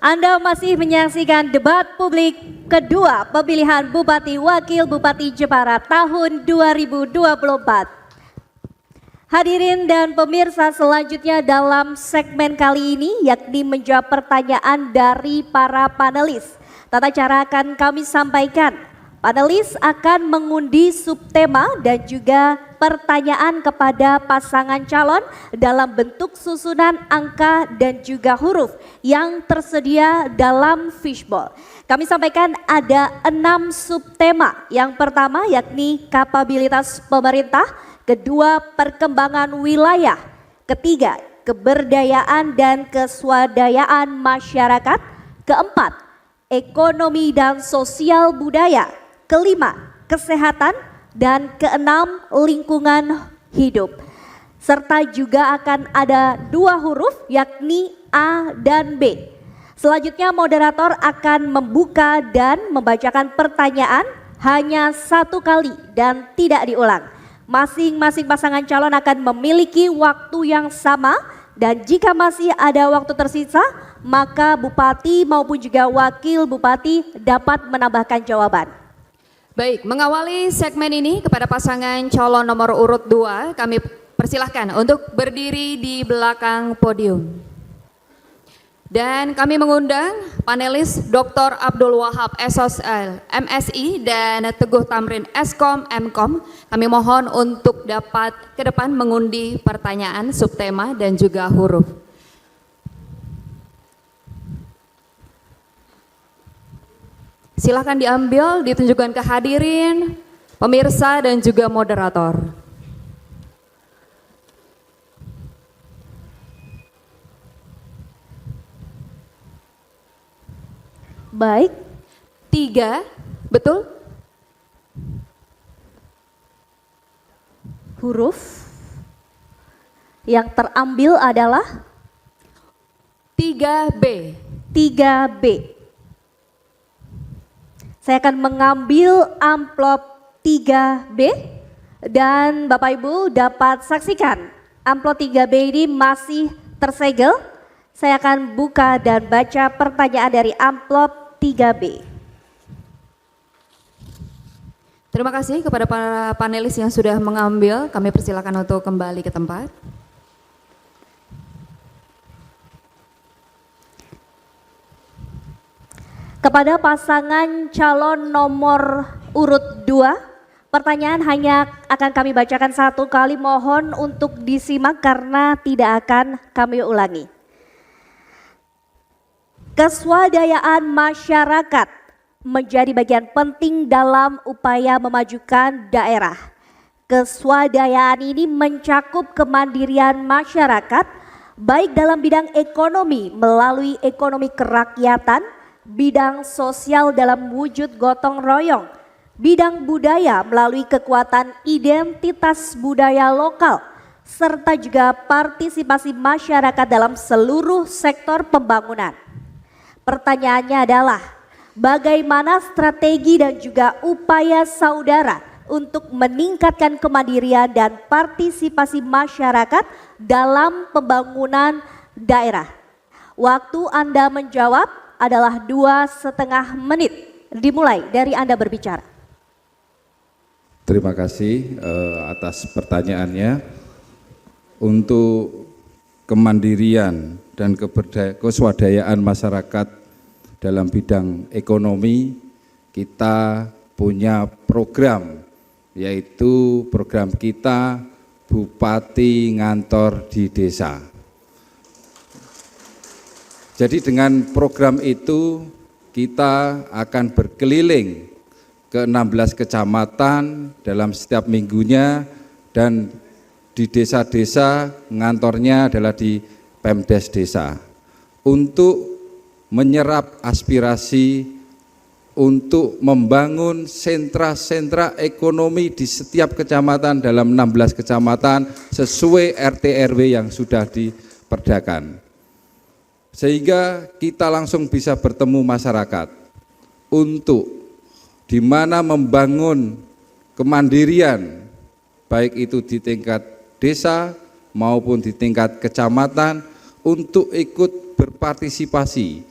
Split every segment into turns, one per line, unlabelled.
Anda masih menyaksikan debat publik kedua pemilihan Bupati Wakil Bupati Jepara tahun 2024. Hadirin dan pemirsa, selanjutnya dalam segmen kali ini yakni menjawab pertanyaan dari para panelis. Tata cara akan kami sampaikan. Panelis akan mengundi subtema dan juga pertanyaan kepada pasangan calon dalam bentuk susunan angka dan juga huruf yang tersedia dalam fishbowl. Kami sampaikan ada 6 subtema. Yang pertama yakni kapabilitas pemerintah, kedua perkembangan wilayah, ketiga keberdayaan dan keswadayaan masyarakat, keempat ekonomi dan sosial budaya, kelima kesehatan, dan keenam lingkungan hidup. Serta juga akan ada 2 huruf yakni A dan B. Selanjutnya moderator akan membuka dan membacakan pertanyaan hanya 1 kali dan tidak diulang. Masing-masing pasangan calon akan memiliki waktu yang sama dan jika masih ada waktu tersisa maka bupati maupun juga wakil bupati dapat menambahkan jawaban.
Baik, mengawali segmen ini kepada pasangan calon nomor urut 2 kami persilahkan untuk berdiri di belakang podium. Dan kami mengundang panelis Dr. Abdul Wahab SOSL MSI dan Teguh Tamrin Eskom Mkom. Kami mohon untuk dapat ke depan mengundi pertanyaan, subtema dan juga huruf. Silakan diambil, ditunjukkan ke hadirin, pemirsa dan juga moderator.
Baik.
3, betul?
Huruf yang terambil adalah
3B.
3B. Saya akan mengambil amplop 3B dan Bapak Ibu dapat saksikan amplop 3B ini masih tersegel. Saya akan buka dan baca pertanyaan dari amplop 3B.
Terima kasih kepada para panelis yang sudah mengambil. Kami persilakan untuk kembali ke tempat.
Kepada pasangan calon nomor urut 2, pertanyaan hanya akan kami bacakan 1 kali, mohon untuk disimak karena tidak akan kami ulangi. Keswadayaan masyarakat menjadi bagian penting dalam upaya memajukan daerah. Keswadayaan ini mencakup kemandirian masyarakat baik dalam bidang ekonomi melalui ekonomi kerakyatan, bidang sosial dalam wujud gotong royong, bidang budaya melalui kekuatan identitas budaya lokal, serta juga partisipasi masyarakat dalam seluruh sektor pembangunan. Pertanyaannya adalah, bagaimana strategi dan juga upaya saudara untuk meningkatkan kemandirian dan partisipasi masyarakat dalam pembangunan daerah? Waktu Anda menjawab adalah 2,5 menit. Dimulai dari Anda berbicara.
Terima kasih atas pertanyaannya. Untuk kemandirian dan keswadayaan masyarakat dalam bidang ekonomi, kita punya program, yaitu program kita Bupati Ngantor di Desa. Jadi dengan program itu kita akan berkeliling ke 16 kecamatan dalam setiap minggunya dan di desa-desa ngantornya adalah di Pemdes Desa untuk menyerap aspirasi untuk membangun sentra-sentra ekonomi di setiap kecamatan dalam 16 kecamatan sesuai RT RW yang sudah diperdakan. Sehingga kita langsung bisa bertemu masyarakat untuk di mana membangun kemandirian baik itu di tingkat desa maupun di tingkat kecamatan untuk ikut berpartisipasi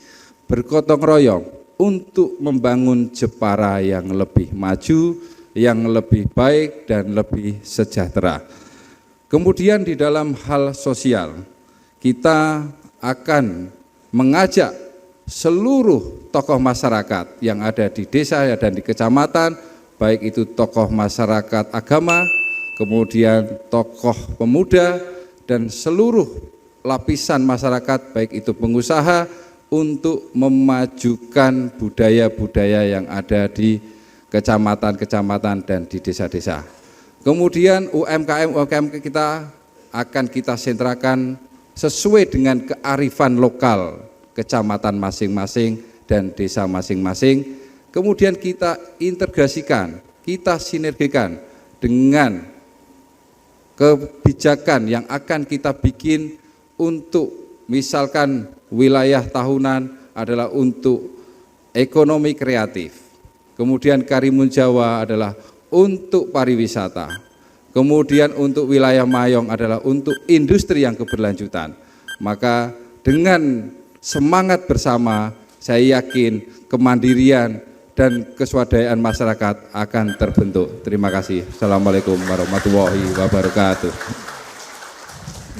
bergotong royong untuk membangun Jepara yang lebih maju, yang lebih baik dan lebih sejahtera. Kemudian di dalam hal sosial, kita akan mengajak seluruh tokoh masyarakat yang ada di desa dan di kecamatan, baik itu tokoh masyarakat agama, kemudian tokoh pemuda, dan seluruh lapisan masyarakat, baik itu pengusaha, untuk memajukan budaya-budaya yang ada di kecamatan-kecamatan dan di desa-desa. Kemudian UMKM kita akan kita sentrakan sesuai dengan kearifan lokal kecamatan masing-masing dan desa masing-masing. Kemudian kita integrasikan, kita sinergikan dengan kebijakan yang akan kita bikin untuk misalkan wilayah tahunan adalah untuk ekonomi kreatif. Kemudian Karimun Jawa adalah untuk pariwisata. Kemudian untuk wilayah Mayong adalah untuk industri yang keberlanjutan. Maka dengan semangat bersama, saya yakin kemandirian dan keswadayaan masyarakat akan terbentuk. Terima kasih. Assalamualaikum warahmatullahi wabarakatuh.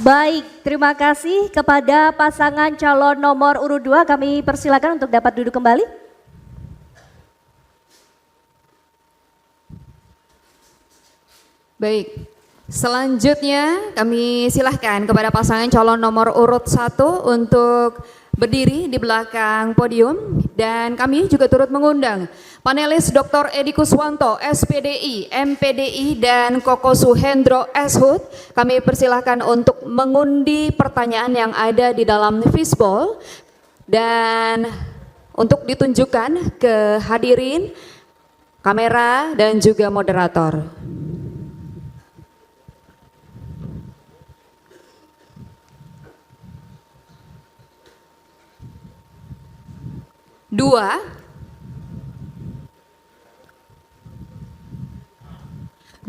Baik, terima kasih kepada pasangan calon nomor urut 2. Kami persilakan untuk dapat duduk kembali.
Baik, selanjutnya kami silahkan kepada pasangan calon nomor urut 1 untuk berdiri di belakang podium, dan kami juga turut mengundang panelis Dr. Edi Kuswanto, SPDI, MPDI, dan Koko Suhendro, SHUT. Kami persilahkan untuk mengundi pertanyaan yang ada di dalam fishbowl dan untuk ditunjukkan ke hadirin, kamera, dan juga moderator.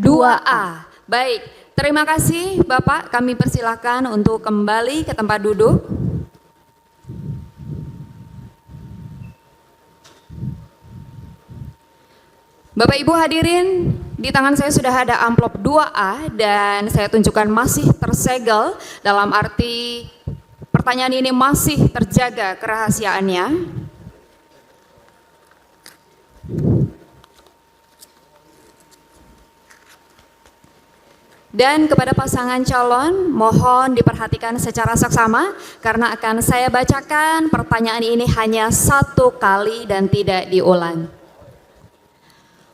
Dua A. Baik, terima kasih Bapak. Kami persilakan untuk kembali ke tempat duduk. Bapak Ibu hadirin, di tangan saya sudah ada amplop 2A dan saya tunjukkan masih tersegel, dalam arti pertanyaan ini masih terjaga kerahasiaannya. Dan kepada pasangan calon, mohon diperhatikan secara seksama karena akan saya bacakan pertanyaan ini hanya 1 kali dan tidak diulang.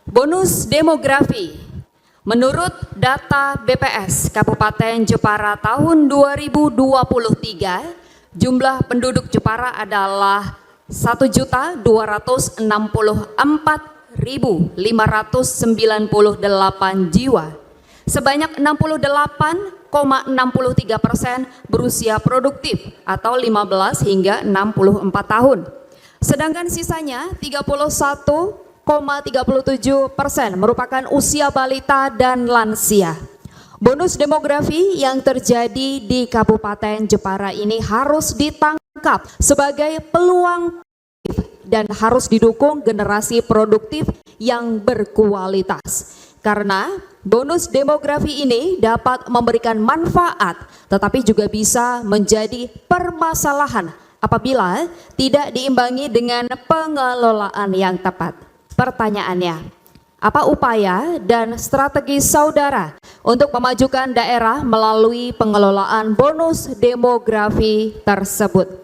Bonus demografi. Menurut data BPS Kabupaten Jepara tahun 2023, jumlah penduduk Jepara adalah 1.264.598 jiwa. Sebanyak 68,63% berusia produktif atau 15 hingga 64 tahun. Sedangkan sisanya 31,37% merupakan usia balita dan lansia. Bonus demografi yang terjadi di Kabupaten Jepara ini harus ditangkap sebagai peluang dan harus didukung generasi produktif yang berkualitas. Karena bonus demografi ini dapat memberikan manfaat, tetapi juga bisa menjadi permasalahan apabila tidak diimbangi dengan pengelolaan yang tepat. Pertanyaannya, apa upaya dan strategi saudara untuk memajukan daerah melalui pengelolaan bonus demografi tersebut?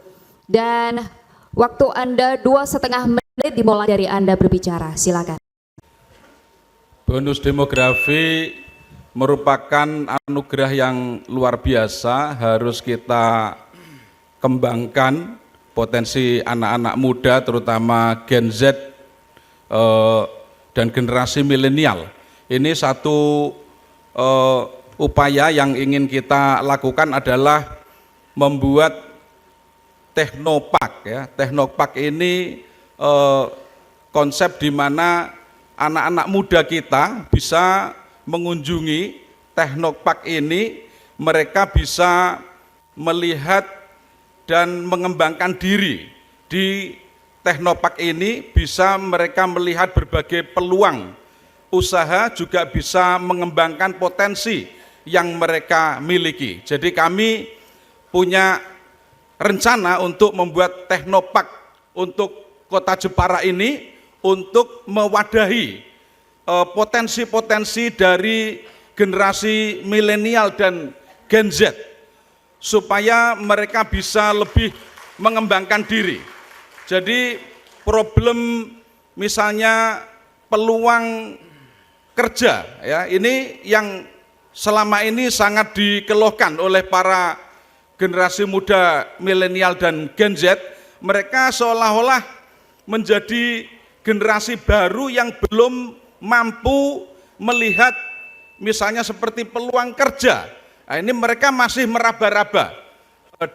Dan waktu Anda 2,5 menit dimulai dari Anda berbicara, silakan.
Bonus demografi merupakan anugerah yang luar biasa, harus kita kembangkan potensi anak-anak muda terutama Gen Z dan generasi milenial. Ini satu upaya yang ingin kita lakukan adalah membuat Teknopark ya. Teknopark ini konsep di mana anak-anak muda kita bisa mengunjungi Teknopark ini, mereka bisa melihat dan mengembangkan diri di Teknopark ini bisa mereka melihat berbagai peluang usaha, juga bisa mengembangkan potensi yang mereka miliki. Jadi kami punya rencana untuk membuat Teknopark untuk Kota Jepara ini untuk mewadahi potensi-potensi dari generasi milenial dan Gen Z supaya mereka bisa lebih mengembangkan diri. Jadi problem misalnya peluang kerja ya, ini yang selama ini sangat dikeluhkan oleh para generasi muda milenial dan Gen Z. Mereka seolah-olah menjadi generasi baru yang belum mampu melihat misalnya seperti peluang kerja. Nah, ini mereka masih meraba-raba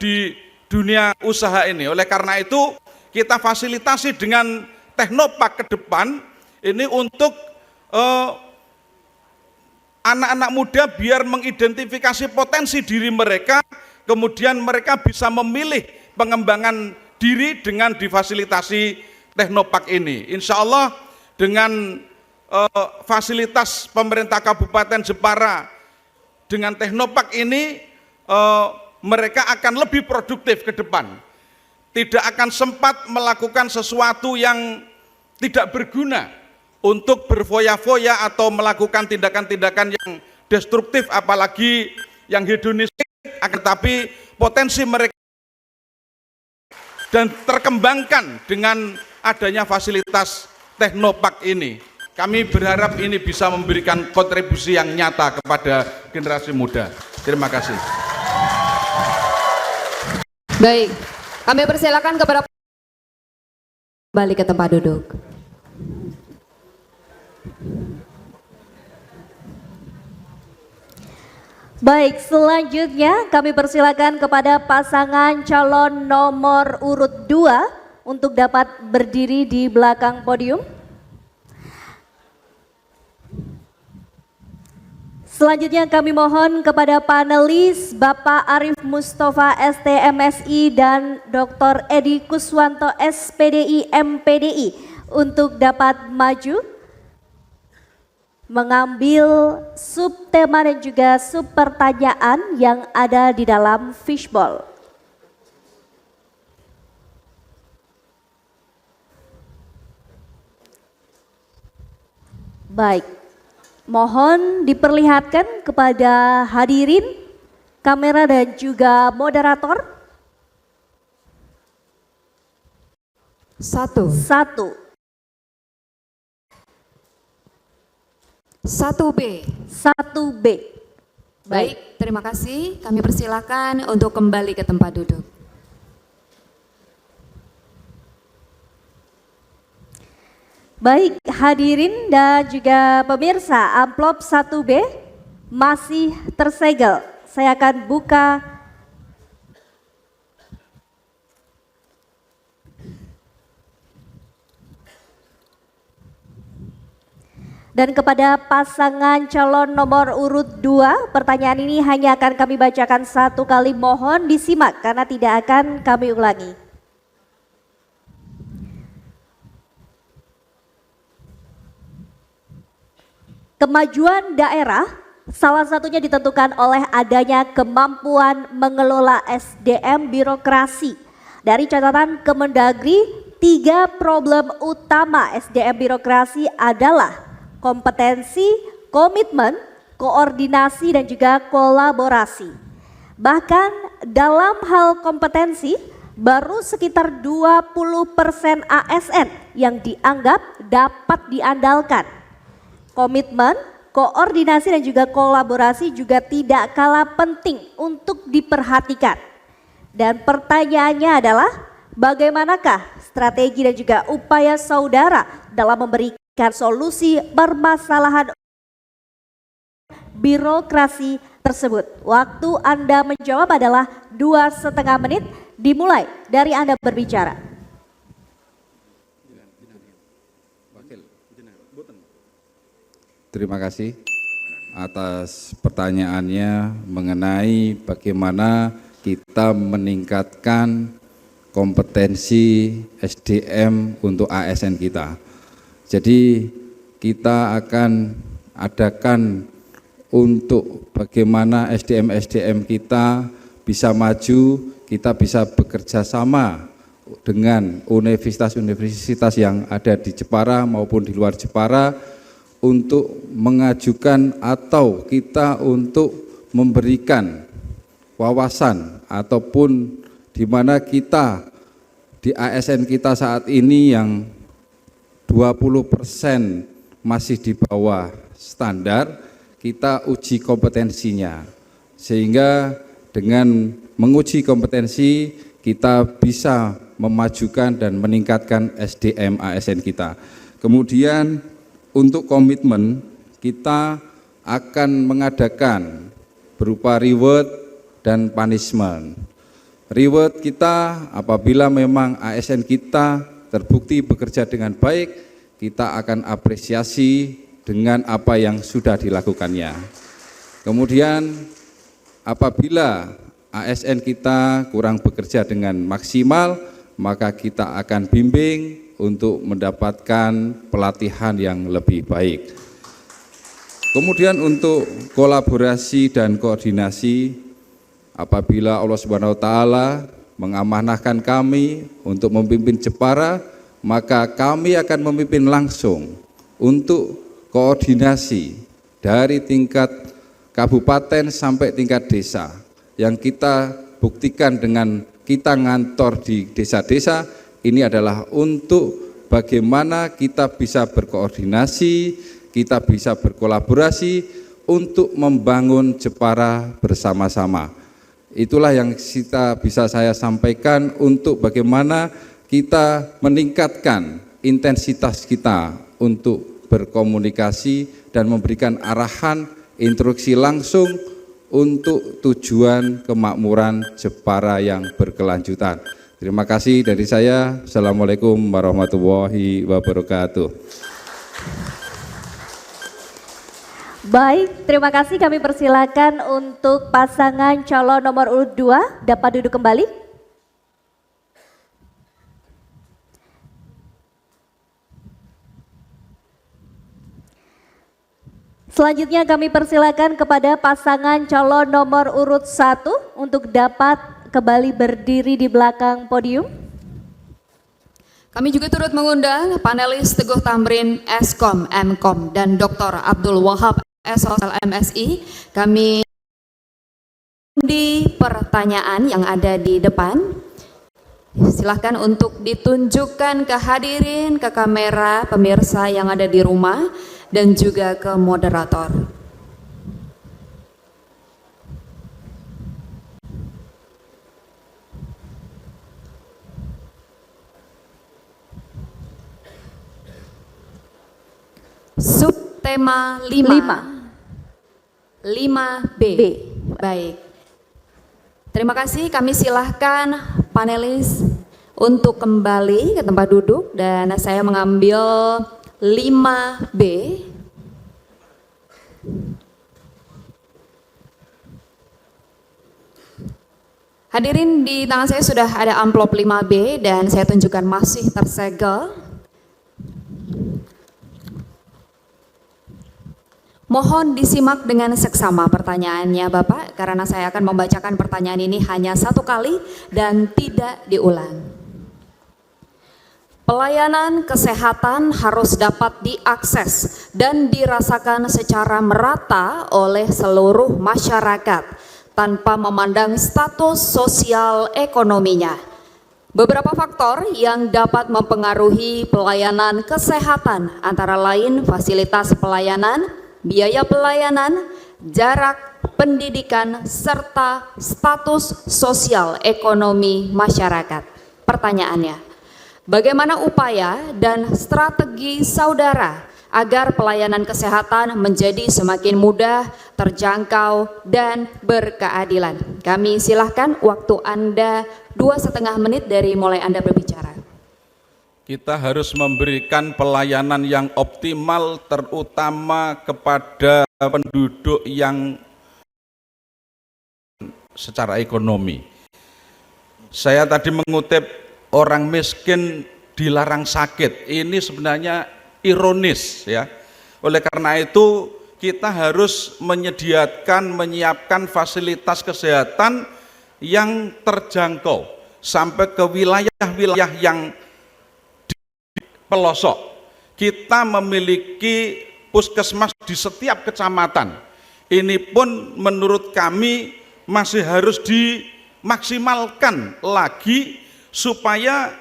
di dunia usaha ini. Oleh karena itu kita fasilitasi dengan Teknopark ke depan ini untuk anak-anak muda biar mengidentifikasi potensi diri mereka, kemudian mereka bisa memilih pengembangan diri dengan difasilitasi Teknopark ini. Insya Allah dengan fasilitas pemerintah Kabupaten Jepara dengan Teknopark ini mereka akan lebih produktif ke depan. Tidak akan sempat melakukan sesuatu yang tidak berguna untuk berfoya-foya atau melakukan tindakan-tindakan yang destruktif, apalagi yang hedonistik, tetapi potensi mereka dan terkembangkan dengan adanya fasilitas Teknopark ini. Kami berharap ini bisa memberikan kontribusi yang nyata kepada generasi muda. Terima kasih.
Baik, kami persilakan kepada kembali ke tempat duduk.
Baik, selanjutnya kami persilakan kepada pasangan calon nomor urut 2 untuk dapat berdiri di belakang podium. Selanjutnya kami mohon kepada panelis Bapak Arif Mustafa STMSI dan Dr. Edi Kuswanto SPDI MPDI untuk dapat maju mengambil subtema dan juga subpertanyaan yang ada di dalam fishbowl. Baik, mohon diperlihatkan kepada hadirin, kamera dan juga moderator.
1B. Baik, terima kasih. Kami persilakan untuk kembali ke tempat duduk.
Baik, hadirin dan juga pemirsa, amplop 1B masih tersegel. Saya akan buka dan kepada pasangan calon nomor urut 2, pertanyaan ini hanya akan kami bacakan satu kali, mohon disimak karena tidak akan kami ulangi. Kemajuan daerah salah satunya ditentukan oleh adanya kemampuan mengelola SDM birokrasi. Dari catatan Kemendagri, 3 problem utama SDM birokrasi adalah kompetensi, komitmen, koordinasi, dan juga kolaborasi. Bahkan dalam hal kompetensi, baru sekitar 20% ASN yang dianggap dapat diandalkan. Komitmen, koordinasi, dan juga kolaborasi juga tidak kalah penting untuk diperhatikan. Dan pertanyaannya adalah, bagaimanakah strategi dan juga upaya saudara dalam memberikan solusi permasalahan birokrasi tersebut? Waktu Anda menjawab adalah 2,5 menit, dimulai dari Anda berbicara.
Terima kasih atas pertanyaannya mengenai bagaimana kita meningkatkan kompetensi SDM untuk ASN kita. Jadi kita akan adakan untuk bagaimana SDM kita bisa maju, kita bisa bekerja sama dengan universitas-universitas yang ada di Jepara maupun di luar Jepara untuk mengajukan atau kita untuk memberikan wawasan ataupun di mana kita di ASN kita saat ini yang 20% masih di bawah standar, kita uji kompetensinya. Sehingga dengan menguji kompetensi kita bisa memajukan dan meningkatkan SDM ASN kita. Kemudian untuk komitmen kita akan mengadakan berupa reward dan punishment. Reward kita apabila memang ASN kita terbukti bekerja dengan baik, kita akan apresiasi dengan apa yang sudah dilakukannya. Kemudian apabila ASN kita kurang bekerja dengan maksimal, maka kita akan bimbing untuk mendapatkan pelatihan yang lebih baik. Kemudian untuk kolaborasi dan koordinasi, apabila Allah Subhanahu wa taala mengamanahkan kami untuk memimpin Jepara, maka kami akan memimpin langsung untuk koordinasi dari tingkat kabupaten sampai tingkat desa. Yang kita buktikan dengan kita ngantor di desa-desa, ini adalah untuk bagaimana kita bisa berkoordinasi, kita bisa berkolaborasi untuk membangun Jepara bersama-sama. Itulah yang bisa saya sampaikan untuk bagaimana kita meningkatkan intensitas kita untuk berkomunikasi dan memberikan arahan, instruksi langsung untuk tujuan kemakmuran Jepara yang berkelanjutan. Terima kasih dari saya. Assalamualaikum warahmatullahi wabarakatuh.
Baik, terima kasih. Kami persilakan untuk pasangan calon nomor urut 2 dapat duduk kembali. Selanjutnya kami persilakan kepada pasangan calon nomor urut 1 untuk dapat kembali berdiri di belakang podium.
Kami juga turut mengundang panelis Teguh Tamrin Eskom, Mkom, dan Dr. Abdul Wahab SOL MSI. Kami di pertanyaan yang ada di depan. Silahkan untuk ditunjukkan ke hadirin, ke kamera pemirsa yang ada di rumah, dan juga ke moderator. Subtema 5B. Baik. Terima kasih, kami silahkan panelis untuk kembali ke tempat duduk dan saya mengambil 5B. Hadirin, di tangan saya sudah ada amplop 5B dan saya tunjukkan masih tersegel. Mohon disimak dengan seksama pertanyaannya Bapak, karena saya akan membacakan pertanyaan ini hanya satu kali dan tidak diulang. Pelayanan kesehatan harus dapat diakses dan dirasakan secara merata oleh seluruh masyarakat tanpa memandang status sosial ekonominya. Beberapa faktor yang dapat mempengaruhi pelayanan kesehatan antara lain fasilitas pelayanan, biaya pelayanan, jarak pendidikan, serta status sosial ekonomi masyarakat. Pertanyaannya, bagaimana upaya dan strategi saudara agar pelayanan kesehatan menjadi semakin mudah, terjangkau, dan berkeadilan? Kami silahkan waktu Anda 2,5 menit dari mulai Anda berbicara.
Kita harus memberikan pelayanan yang optimal terutama kepada penduduk yang secara ekonomi. Saya tadi mengutip orang miskin dilarang sakit. Ini sebenarnya ironis ya. Oleh karena itu kita harus menyiapkan fasilitas kesehatan yang terjangkau sampai ke wilayah-wilayah yang di pelosok. Kita memiliki puskesmas di setiap kecamatan. Ini pun menurut kami masih harus dimaksimalkan lagi supaya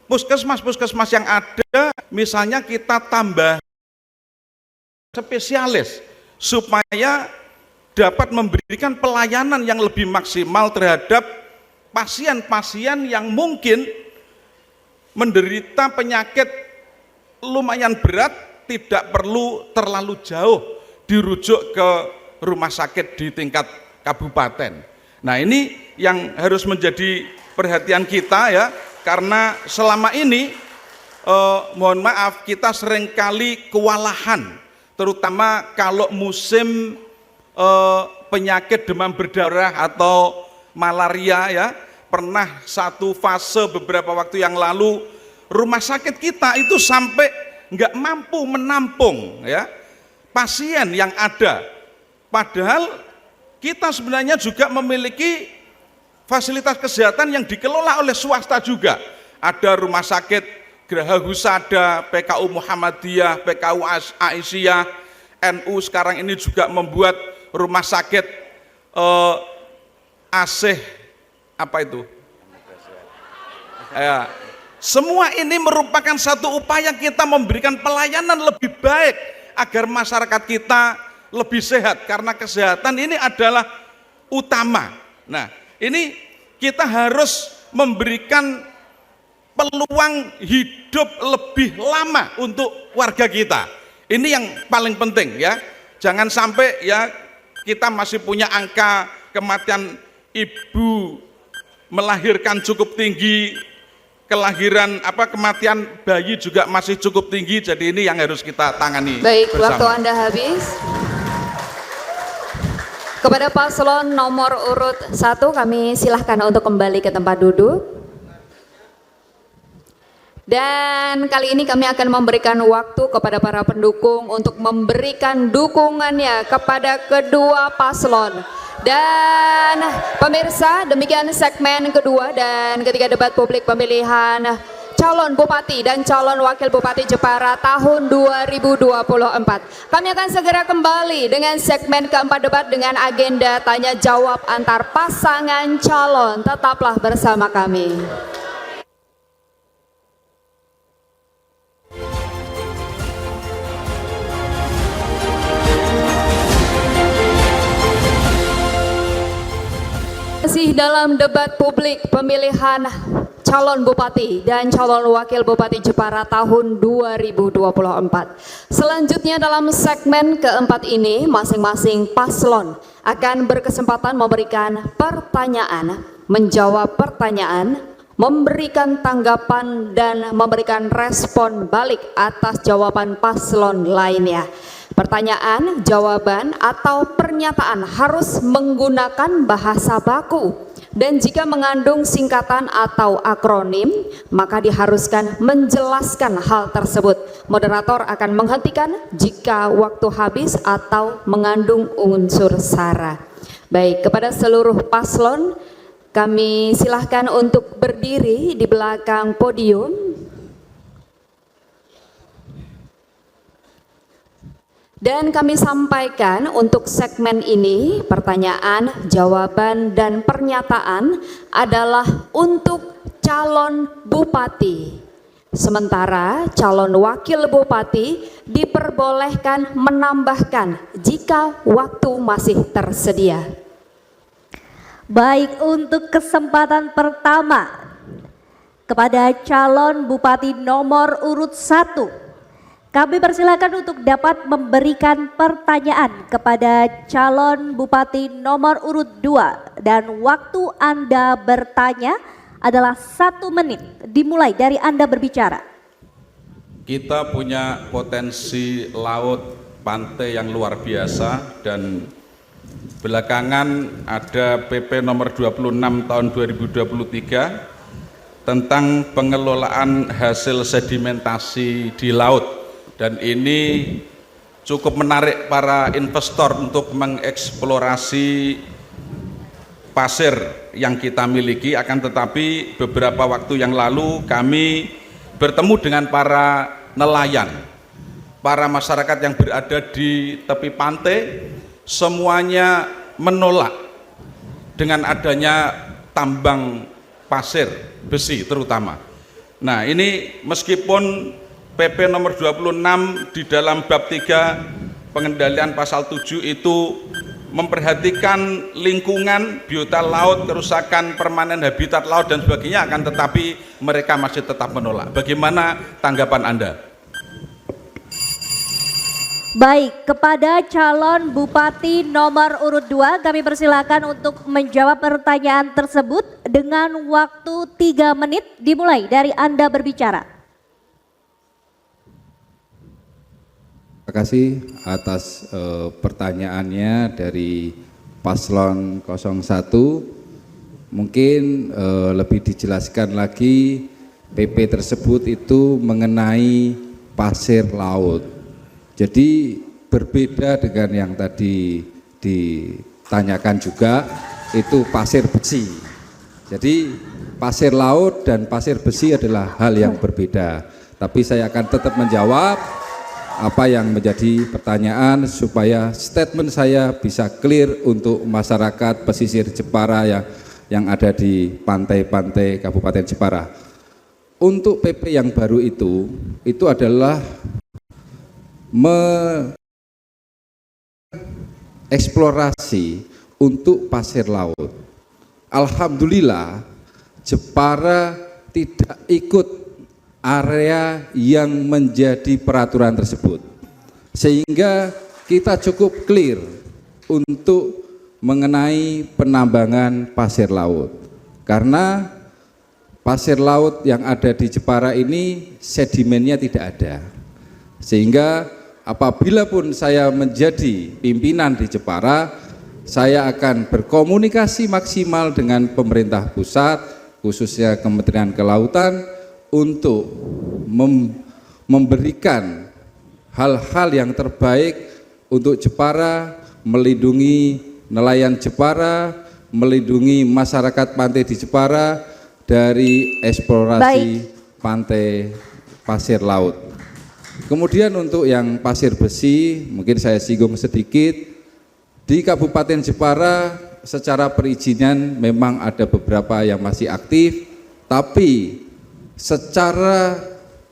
puskesmas-puskesmas yang ada, misalnya kita tambah spesialis supaya dapat memberikan pelayanan yang lebih maksimal terhadap pasien-pasien yang mungkin menderita penyakit lumayan berat, tidak perlu terlalu jauh dirujuk ke rumah sakit di tingkat kabupaten. Nah, ini yang harus menjadi perhatian kita ya, karena selama ini mohon maaf kita seringkali kewalahan, terutama kalau musim penyakit demam berdarah atau malaria ya. Pernah satu fase beberapa waktu yang lalu rumah sakit kita itu sampai nggak mampu menampung ya pasien yang ada. Padahal kita sebenarnya juga memiliki fasilitas kesehatan yang dikelola oleh swasta juga. Ada rumah sakit Geraha Husada, PKU Muhammadiyah, PKU Aisyah, NU sekarang ini juga membuat rumah sakit Asih apa itu? Ya, semua ini merupakan satu upaya kita memberikan pelayanan lebih baik agar masyarakat kita lebih sehat, karena kesehatan ini adalah utama. Nah, ini kita harus memberikan peluang hidup lebih lama untuk warga kita. Ini yang paling penting ya. Jangan sampai ya kita masih punya angka kematian ibu melahirkan cukup tinggi, kematian bayi juga masih cukup tinggi. Jadi ini yang harus kita tangani.
Baik,
bersama.
waktu Anda habis. Kepada paslon nomor urut 1 kami silahkan untuk kembali ke tempat duduk. Dan kali ini kami akan memberikan waktu kepada para pendukung untuk memberikan dukungannya kepada kedua paslon. Dan pemirsa, demikian segmen kedua dan ketiga debat publik pemilihan calon bupati dan calon wakil bupati Jepara tahun 2024. Kami akan segera kembali dengan segmen keempat debat dengan agenda tanya jawab antar pasangan calon. Tetaplah bersama kami. Masih dalam debat publik pemilihan calon bupati dan calon wakil bupati Jepara tahun 2024. Selanjutnya dalam segmen keempat ini masing-masing paslon akan berkesempatan memberikan pertanyaan, menjawab pertanyaan, memberikan tanggapan dan memberikan respon balik atas jawaban paslon lainnya. Pertanyaan, jawaban, atau pernyataan harus menggunakan bahasa baku. Dan jika mengandung singkatan atau akronim, maka diharuskan menjelaskan hal tersebut. Moderator akan menghentikan jika waktu habis atau mengandung unsur sara. Baik, kepada seluruh paslon, kami silahkan untuk berdiri di belakang podium. Dan kami sampaikan untuk segmen ini pertanyaan, jawaban, dan pernyataan adalah untuk calon bupati. Sementara calon wakil bupati diperbolehkan menambahkan jika waktu masih tersedia.
Baik, untuk kesempatan pertama kepada calon bupati nomor urut 1. Kami persilakan untuk dapat memberikan pertanyaan kepada calon bupati nomor urut 2 dan waktu Anda bertanya adalah 1 menit dimulai dari Anda berbicara.
Kita punya potensi laut pantai yang luar biasa dan belakangan ada PP nomor 26 tahun 2023 tentang pengelolaan hasil sedimentasi di laut, dan ini cukup menarik para investor untuk mengeksplorasi pasir yang kita miliki. Akan tetapi beberapa waktu yang lalu kami bertemu dengan para nelayan, para masyarakat yang berada di tepi pantai, semuanya menolak dengan adanya tambang pasir besi terutama. Nah, ini meskipun PP nomor 26 di dalam bab 3 pengendalian pasal 7 itu memperhatikan lingkungan, biota laut, kerusakan permanen habitat laut dan sebagainya, akan tetapi mereka masih tetap menolak. Bagaimana tanggapan Anda?
Baik, kepada calon Bupati nomor urut 2 kami persilakan untuk menjawab pertanyaan tersebut dengan waktu 3 menit dimulai dari Anda berbicara.
Terima kasih atas pertanyaannya dari Paslon 01. Mungkin lebih dijelaskan lagi, PP tersebut itu mengenai pasir laut. Jadi berbeda dengan yang tadi ditanyakan juga, itu pasir besi. Jadi pasir laut dan pasir besi adalah hal yang berbeda. Tapi saya akan tetap menjawab apa yang menjadi pertanyaan supaya statement saya bisa clear untuk masyarakat pesisir Jepara yang ada di pantai-pantai Kabupaten Jepara. Untuk PP yang baru itu adalah mengeksplorasi untuk pasir laut. Alhamdulillah Jepara tidak ikut area yang menjadi peraturan tersebut, sehingga kita cukup clear untuk mengenai penambangan pasir laut, karena pasir laut yang ada di Jepara ini sedimennya tidak ada, sehingga apabila pun saya menjadi pimpinan di Jepara, saya akan berkomunikasi maksimal dengan pemerintah pusat, khususnya Kementerian Kelautan, untuk memberikan hal-hal yang terbaik untuk Jepara, melindungi nelayan Jepara, melindungi masyarakat pantai di Jepara dari eksplorasi pantai pasir laut. Kemudian untuk yang pasir besi, mungkin saya singgung sedikit, di Kabupaten Jepara secara perizinan memang ada beberapa yang masih aktif, tapi secara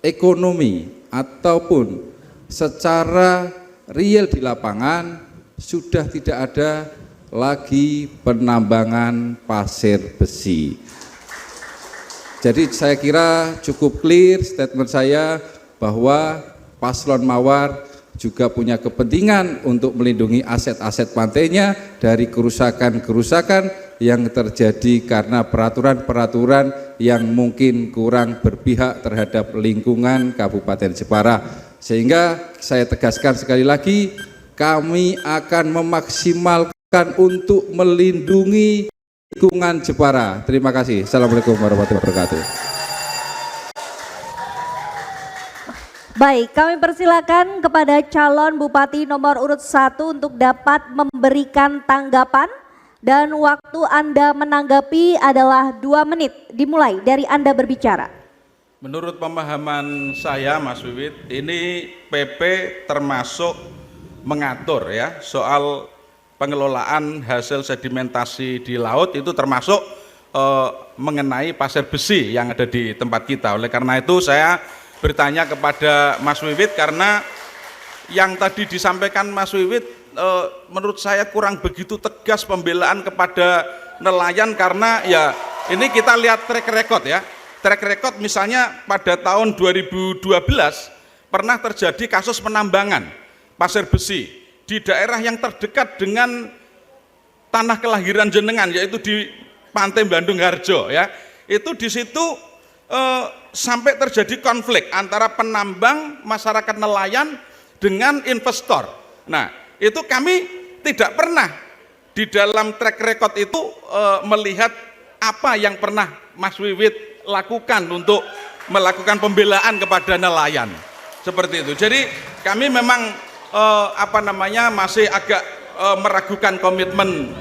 ekonomi ataupun secara real di lapangan sudah tidak ada lagi penambangan pasir besi. Jadi saya kira cukup clear statement saya bahwa Paslon Mawar juga punya kepentingan untuk melindungi aset-aset pantainya dari kerusakan-kerusakan yang terjadi karena peraturan-peraturan yang mungkin kurang berpihak terhadap lingkungan Kabupaten Jepara. Sehingga saya tegaskan sekali lagi, kami akan memaksimalkan untuk melindungi lingkungan Jepara. Terima kasih. Assalamualaikum warahmatullahi wabarakatuh.
Baik, kami persilakan kepada calon Bupati nomor urut 1 untuk dapat memberikan tanggapan, dan waktu Anda menanggapi adalah 2 menit dimulai dari Anda berbicara.
Menurut pemahaman saya, Mas Wiwit, ini PP termasuk mengatur ya soal pengelolaan hasil sedimentasi di laut, itu termasuk mengenai pasir besi yang ada di tempat kita. Oleh karena itu saya bertanya kepada Mas Wiwit, karena yang tadi disampaikan Mas Wiwit menurut saya kurang begitu tegas pembelaan kepada nelayan, karena ya ini kita lihat track record ya. Track record misalnya pada tahun 2012 pernah terjadi kasus penambangan pasir besi di daerah yang terdekat dengan tanah kelahiran jenengan, yaitu di Pantai Bandung Harjo ya. Itu di situ sampai terjadi konflik antara penambang, masyarakat nelayan dengan investor. Nah, itu kami tidak pernah di dalam track record itu melihat apa yang pernah Mas Wiwit lakukan untuk melakukan pembelaan kepada nelayan seperti itu. Jadi kami memang masih agak meragukan komitmen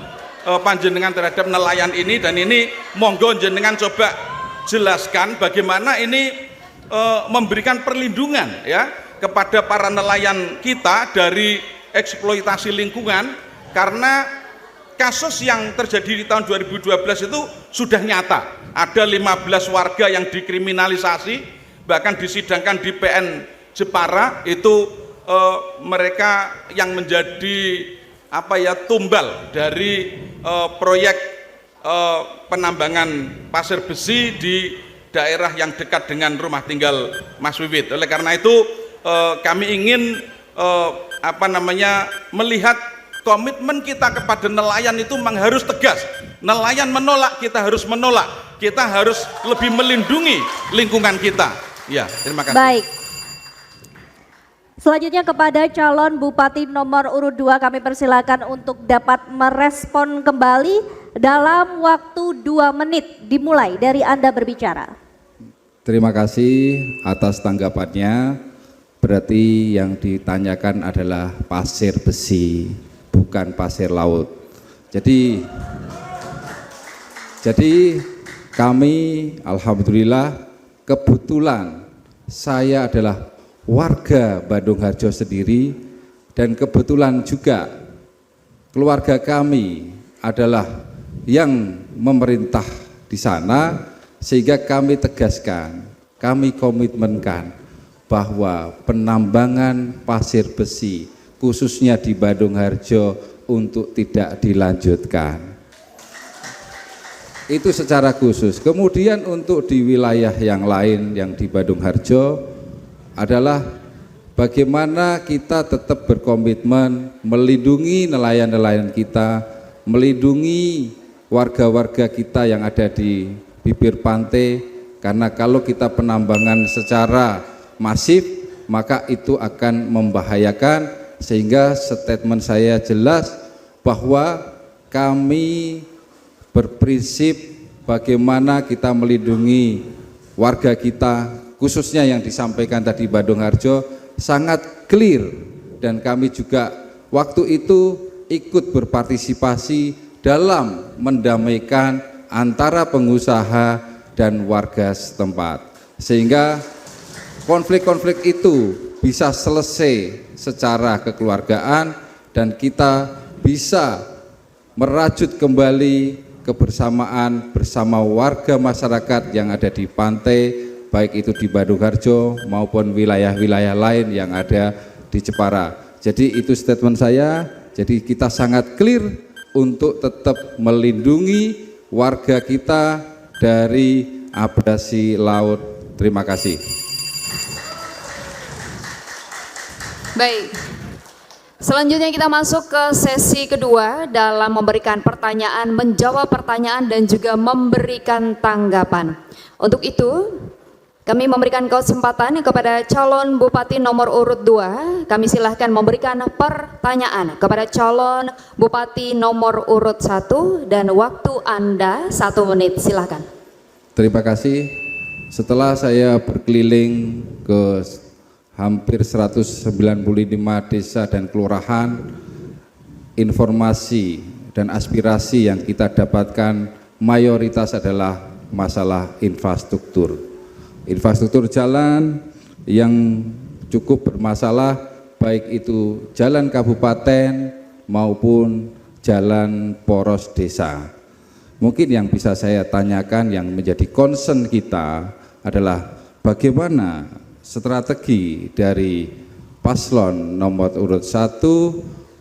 panjenengan terhadap nelayan ini, dan ini monggo jenengan coba jelaskan bagaimana ini memberikan perlindungan ya kepada para nelayan kita dari eksploitasi lingkungan, karena kasus yang terjadi di tahun 2012 itu sudah nyata. Ada 15 warga yang dikriminalisasi, bahkan disidangkan di PN Jepara. Itu mereka yang menjadi tumbal dari proyek penambangan pasir besi di daerah yang dekat dengan rumah tinggal Mas Wiwit. Oleh karena itu kami ingin melihat komitmen kita kepada nelayan itu memang harus tegas. Nelayan menolak, kita harus menolak. Kita harus lebih melindungi lingkungan kita. Ya, terima kasih.
Baik. Selanjutnya kepada calon Bupati nomor urut 2 kami persilakan untuk dapat merespon kembali dalam waktu 2 menit dimulai dari Anda berbicara.
Terima kasih atas tanggapannya. Berarti yang ditanyakan adalah pasir besi, bukan pasir laut. Jadi kami alhamdulillah kebetulan saya adalah warga Bandung Harjo sendiri, dan kebetulan juga keluarga kami adalah yang memerintah di sana, sehingga kami tegaskan, kami komitmenkan bahwa penambangan pasir besi khususnya di Bandung Harjo untuk tidak dilanjutkan. Itu secara khusus. Kemudian untuk di wilayah yang lain yang di Bandung Harjo adalah bagaimana kita tetap berkomitmen melindungi nelayan-nelayan kita, melindungi warga-warga kita yang ada di bibir pantai, karena kalau kita penambangan secara masif maka itu akan membahayakan. Sehingga statement saya jelas bahwa kami berprinsip bagaimana kita melindungi warga kita, khususnya yang disampaikan tadi Bandung Harjo sangat clear, dan kami juga waktu itu ikut berpartisipasi dalam mendamaikan antara pengusaha dan warga setempat, sehingga konflik-konflik itu bisa selesai secara kekeluargaan dan kita bisa merajut kembali kebersamaan bersama warga masyarakat yang ada di pantai, baik itu di Bandung Harjo maupun wilayah-wilayah lain yang ada di Jepara. Jadi itu statement saya. Jadi kita sangat clear untuk tetap melindungi warga kita dari abrasi laut. Terima kasih.
Baik, selanjutnya kita masuk ke sesi kedua dalam memberikan pertanyaan, menjawab pertanyaan, dan juga memberikan tanggapan. Untuk itu, kami memberikan kesempatan kepada calon Bupati nomor urut 2. Kami silahkan memberikan pertanyaan kepada calon Bupati nomor urut 1, dan waktu Anda 1 menit, silahkan.
Terima kasih. Setelah saya berkeliling ke hampir 195 desa dan kelurahan, informasi dan aspirasi yang kita dapatkan mayoritas adalah masalah infrastruktur. Infrastruktur jalan yang cukup bermasalah, baik itu jalan kabupaten maupun jalan poros desa. Mungkin yang bisa saya tanyakan yang menjadi concern kita adalah bagaimana strategi dari paslon nomor urut 1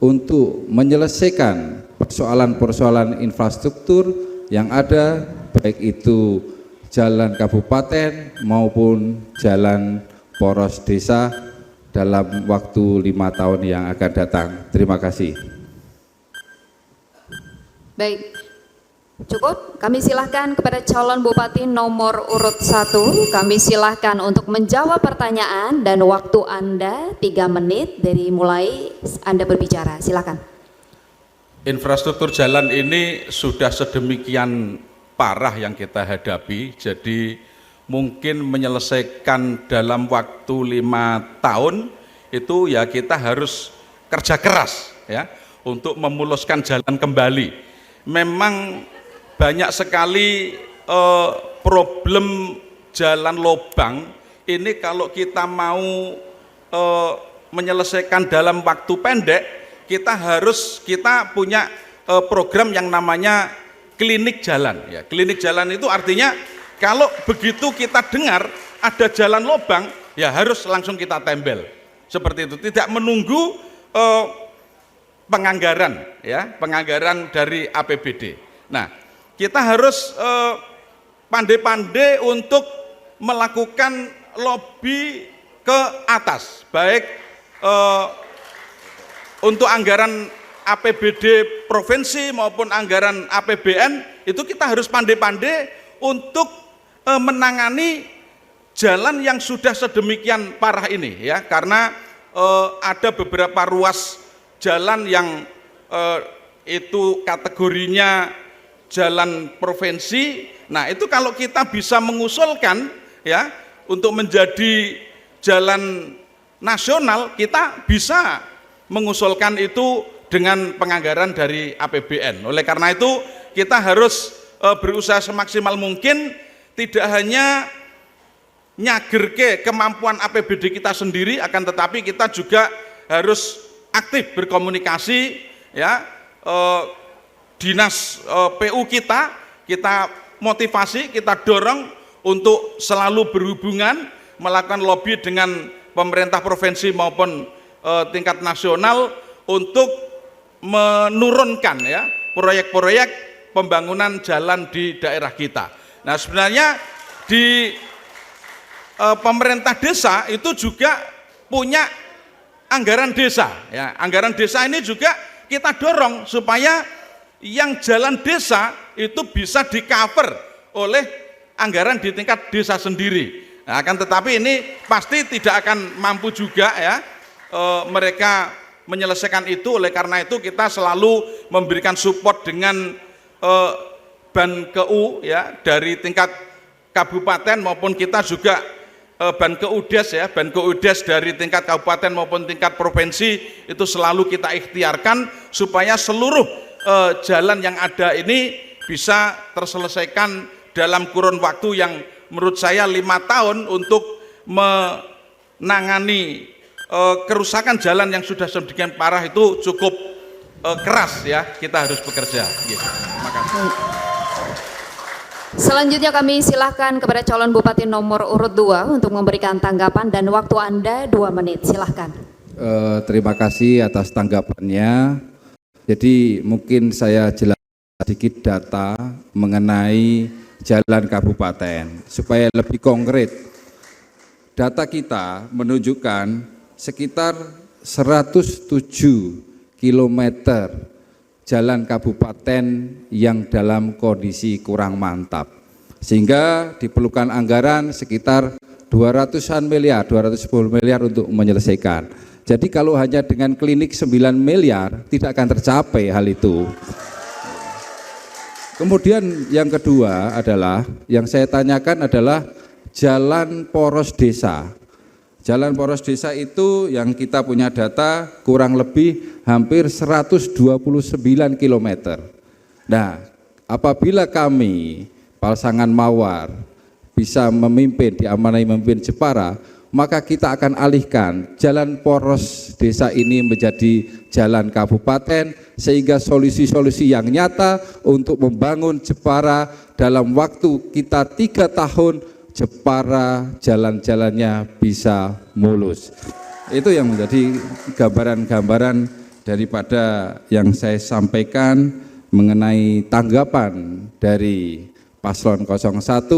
untuk menyelesaikan persoalan-persoalan infrastruktur yang ada, baik itu jalan kabupaten maupun jalan poros desa dalam waktu 5 tahun yang akan datang. Terima kasih.
Baik, cukup. Kami silahkan kepada calon Bupati nomor urut 1. Kami silahkan untuk menjawab pertanyaan, dan waktu Anda 3 menit dari mulai Anda berbicara. Silahkan.
Infrastruktur jalan ini sudah sedemikian parah yang kita hadapi, jadi mungkin menyelesaikan dalam waktu 5 tahun itu ya kita harus kerja keras ya untuk memuluskan jalan kembali. Memang banyak sekali problem jalan lobang ini, kalau kita mau menyelesaikan dalam waktu pendek, kita punya program yang namanya klinik jalan ya. Klinik jalan itu artinya kalau begitu kita dengar ada jalan lobang ya harus langsung kita tempel seperti itu, tidak menunggu penganggaran ya, penganggaran dari APBD. Nah, kita harus pandai-pandai untuk melakukan lobby ke atas, baik untuk anggaran APBD provinsi maupun anggaran APBN, itu kita harus pandai-pandai untuk menangani jalan yang sudah sedemikian parah ini ya, karena ada beberapa ruas jalan yang itu kategorinya jalan provinsi. Nah, itu kalau kita bisa mengusulkan ya untuk menjadi jalan nasional, kita bisa mengusulkan itu dengan penganggaran dari APBN. Oleh karena itu kita harus berusaha semaksimal mungkin, tidak hanya nyagerke kemampuan APBD kita sendiri, akan tetapi kita juga harus aktif berkomunikasi ya, dinas PU kita motivasi, kita dorong untuk selalu berhubungan, melakukan lobby dengan pemerintah provinsi maupun tingkat nasional untuk menurunkan ya proyek-proyek pembangunan jalan di daerah kita. Nah, sebenarnya di pemerintah desa itu juga punya anggaran desa ya. Anggaran desa ini juga kita dorong supaya yang jalan desa itu bisa di-cover oleh anggaran di tingkat desa sendiri. Nah, akan tetapi ini pasti tidak akan mampu juga ya mereka menyelesaikan itu. Oleh karena itu kita selalu memberikan support dengan BAN-KEU ya, dari tingkat kabupaten maupun kita juga BAN-KEUDes ya, BAN-KEUDes dari tingkat kabupaten maupun tingkat provinsi itu selalu kita ikhtiarkan supaya seluruh jalan yang ada ini bisa terselesaikan dalam kurun waktu yang menurut saya 5 tahun untuk menangani kerusakan jalan yang sudah sedemikian parah itu cukup keras ya, kita harus bekerja gitu. Terima kasih.
Selanjutnya kami silahkan kepada calon bupati nomor urut 2 untuk memberikan tanggapan, dan waktu Anda 2 menit, silahkan.
Terima kasih atas tanggapannya. Jadi mungkin saya jelaskan sedikit data mengenai jalan kabupaten supaya lebih konkret. Data kita menunjukkan sekitar 107 km jalan kabupaten yang dalam kondisi kurang mantap, sehingga diperlukan anggaran sekitar 200-an miliar, 210 miliar untuk menyelesaikan. Jadi kalau hanya dengan klinik 9 miliar tidak akan tercapai hal itu. Kemudian yang kedua adalah, yang saya tanyakan adalah jalan poros desa. Jalan poros desa itu yang kita punya data kurang lebih hampir 129 km. Nah, apabila kami pasangan Mawar bisa memimpin, diamanai memimpin Jepara, maka kita akan alihkan jalan poros desa ini menjadi jalan kabupaten, sehingga solusi-solusi yang nyata untuk membangun Jepara dalam waktu kita 3 tahun, Jepara jalan-jalannya bisa mulus. Itu yang menjadi gambaran-gambaran daripada yang saya sampaikan mengenai tanggapan dari Paslon 01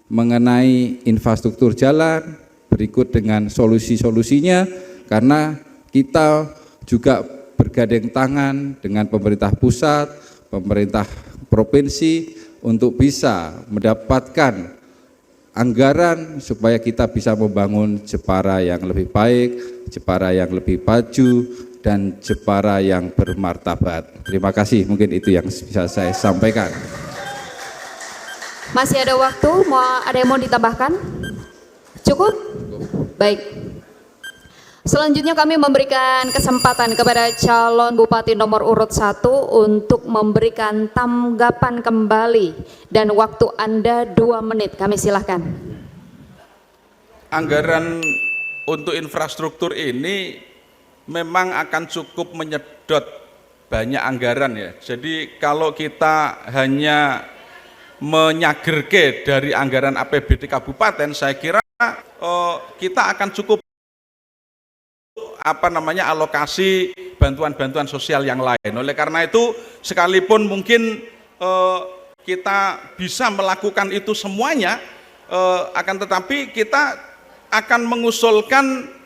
mengenai infrastruktur jalan, berikut dengan solusi-solusinya, karena kita juga bergandeng tangan dengan pemerintah pusat, pemerintah provinsi untuk bisa mendapatkan anggaran supaya kita bisa membangun Jepara yang lebih baik, Jepara yang lebih maju, dan Jepara yang bermartabat. Terima kasih, mungkin itu yang bisa saya sampaikan.
Masih ada waktu, ada yang mau ditambahkan? Cukup? Baik. Selanjutnya kami memberikan kesempatan kepada calon Bupati nomor urut 1 untuk memberikan tanggapan kembali dan waktu Anda 2 menit. Kami silahkan.
Anggaran untuk infrastruktur ini memang akan cukup menyedot banyak anggaran ya. Jadi kalau kita hanya menyagerke dari anggaran APBD kabupaten, saya kira kita akan cukup alokasi bantuan-bantuan sosial yang lain. Oleh karena itu, sekalipun mungkin kita bisa melakukan itu semuanya, akan tetapi kita akan mengusulkan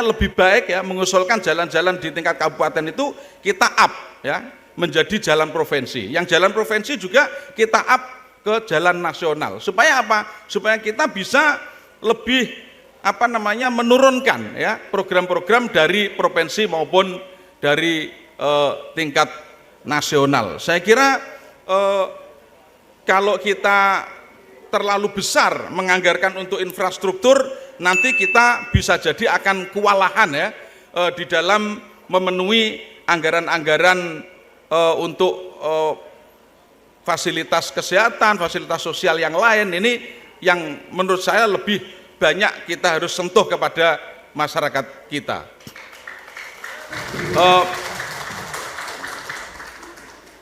lebih baik ya, mengusulkan jalan-jalan di tingkat kabupaten itu kita up ya, menjadi jalan provinsi. Yang jalan provinsi juga kita up ke jalan nasional. Supaya apa? Supaya kita bisa lebih menurunkan ya program-program dari provinsi maupun dari tingkat nasional. Saya kira kalau kita terlalu besar menganggarkan untuk infrastruktur, nanti kita bisa jadi akan kewalahan ya di dalam memenuhi anggaran-anggaran untuk fasilitas kesehatan, fasilitas sosial yang lain. Ini yang menurut saya lebih banyak kita harus sentuh kepada masyarakat kita.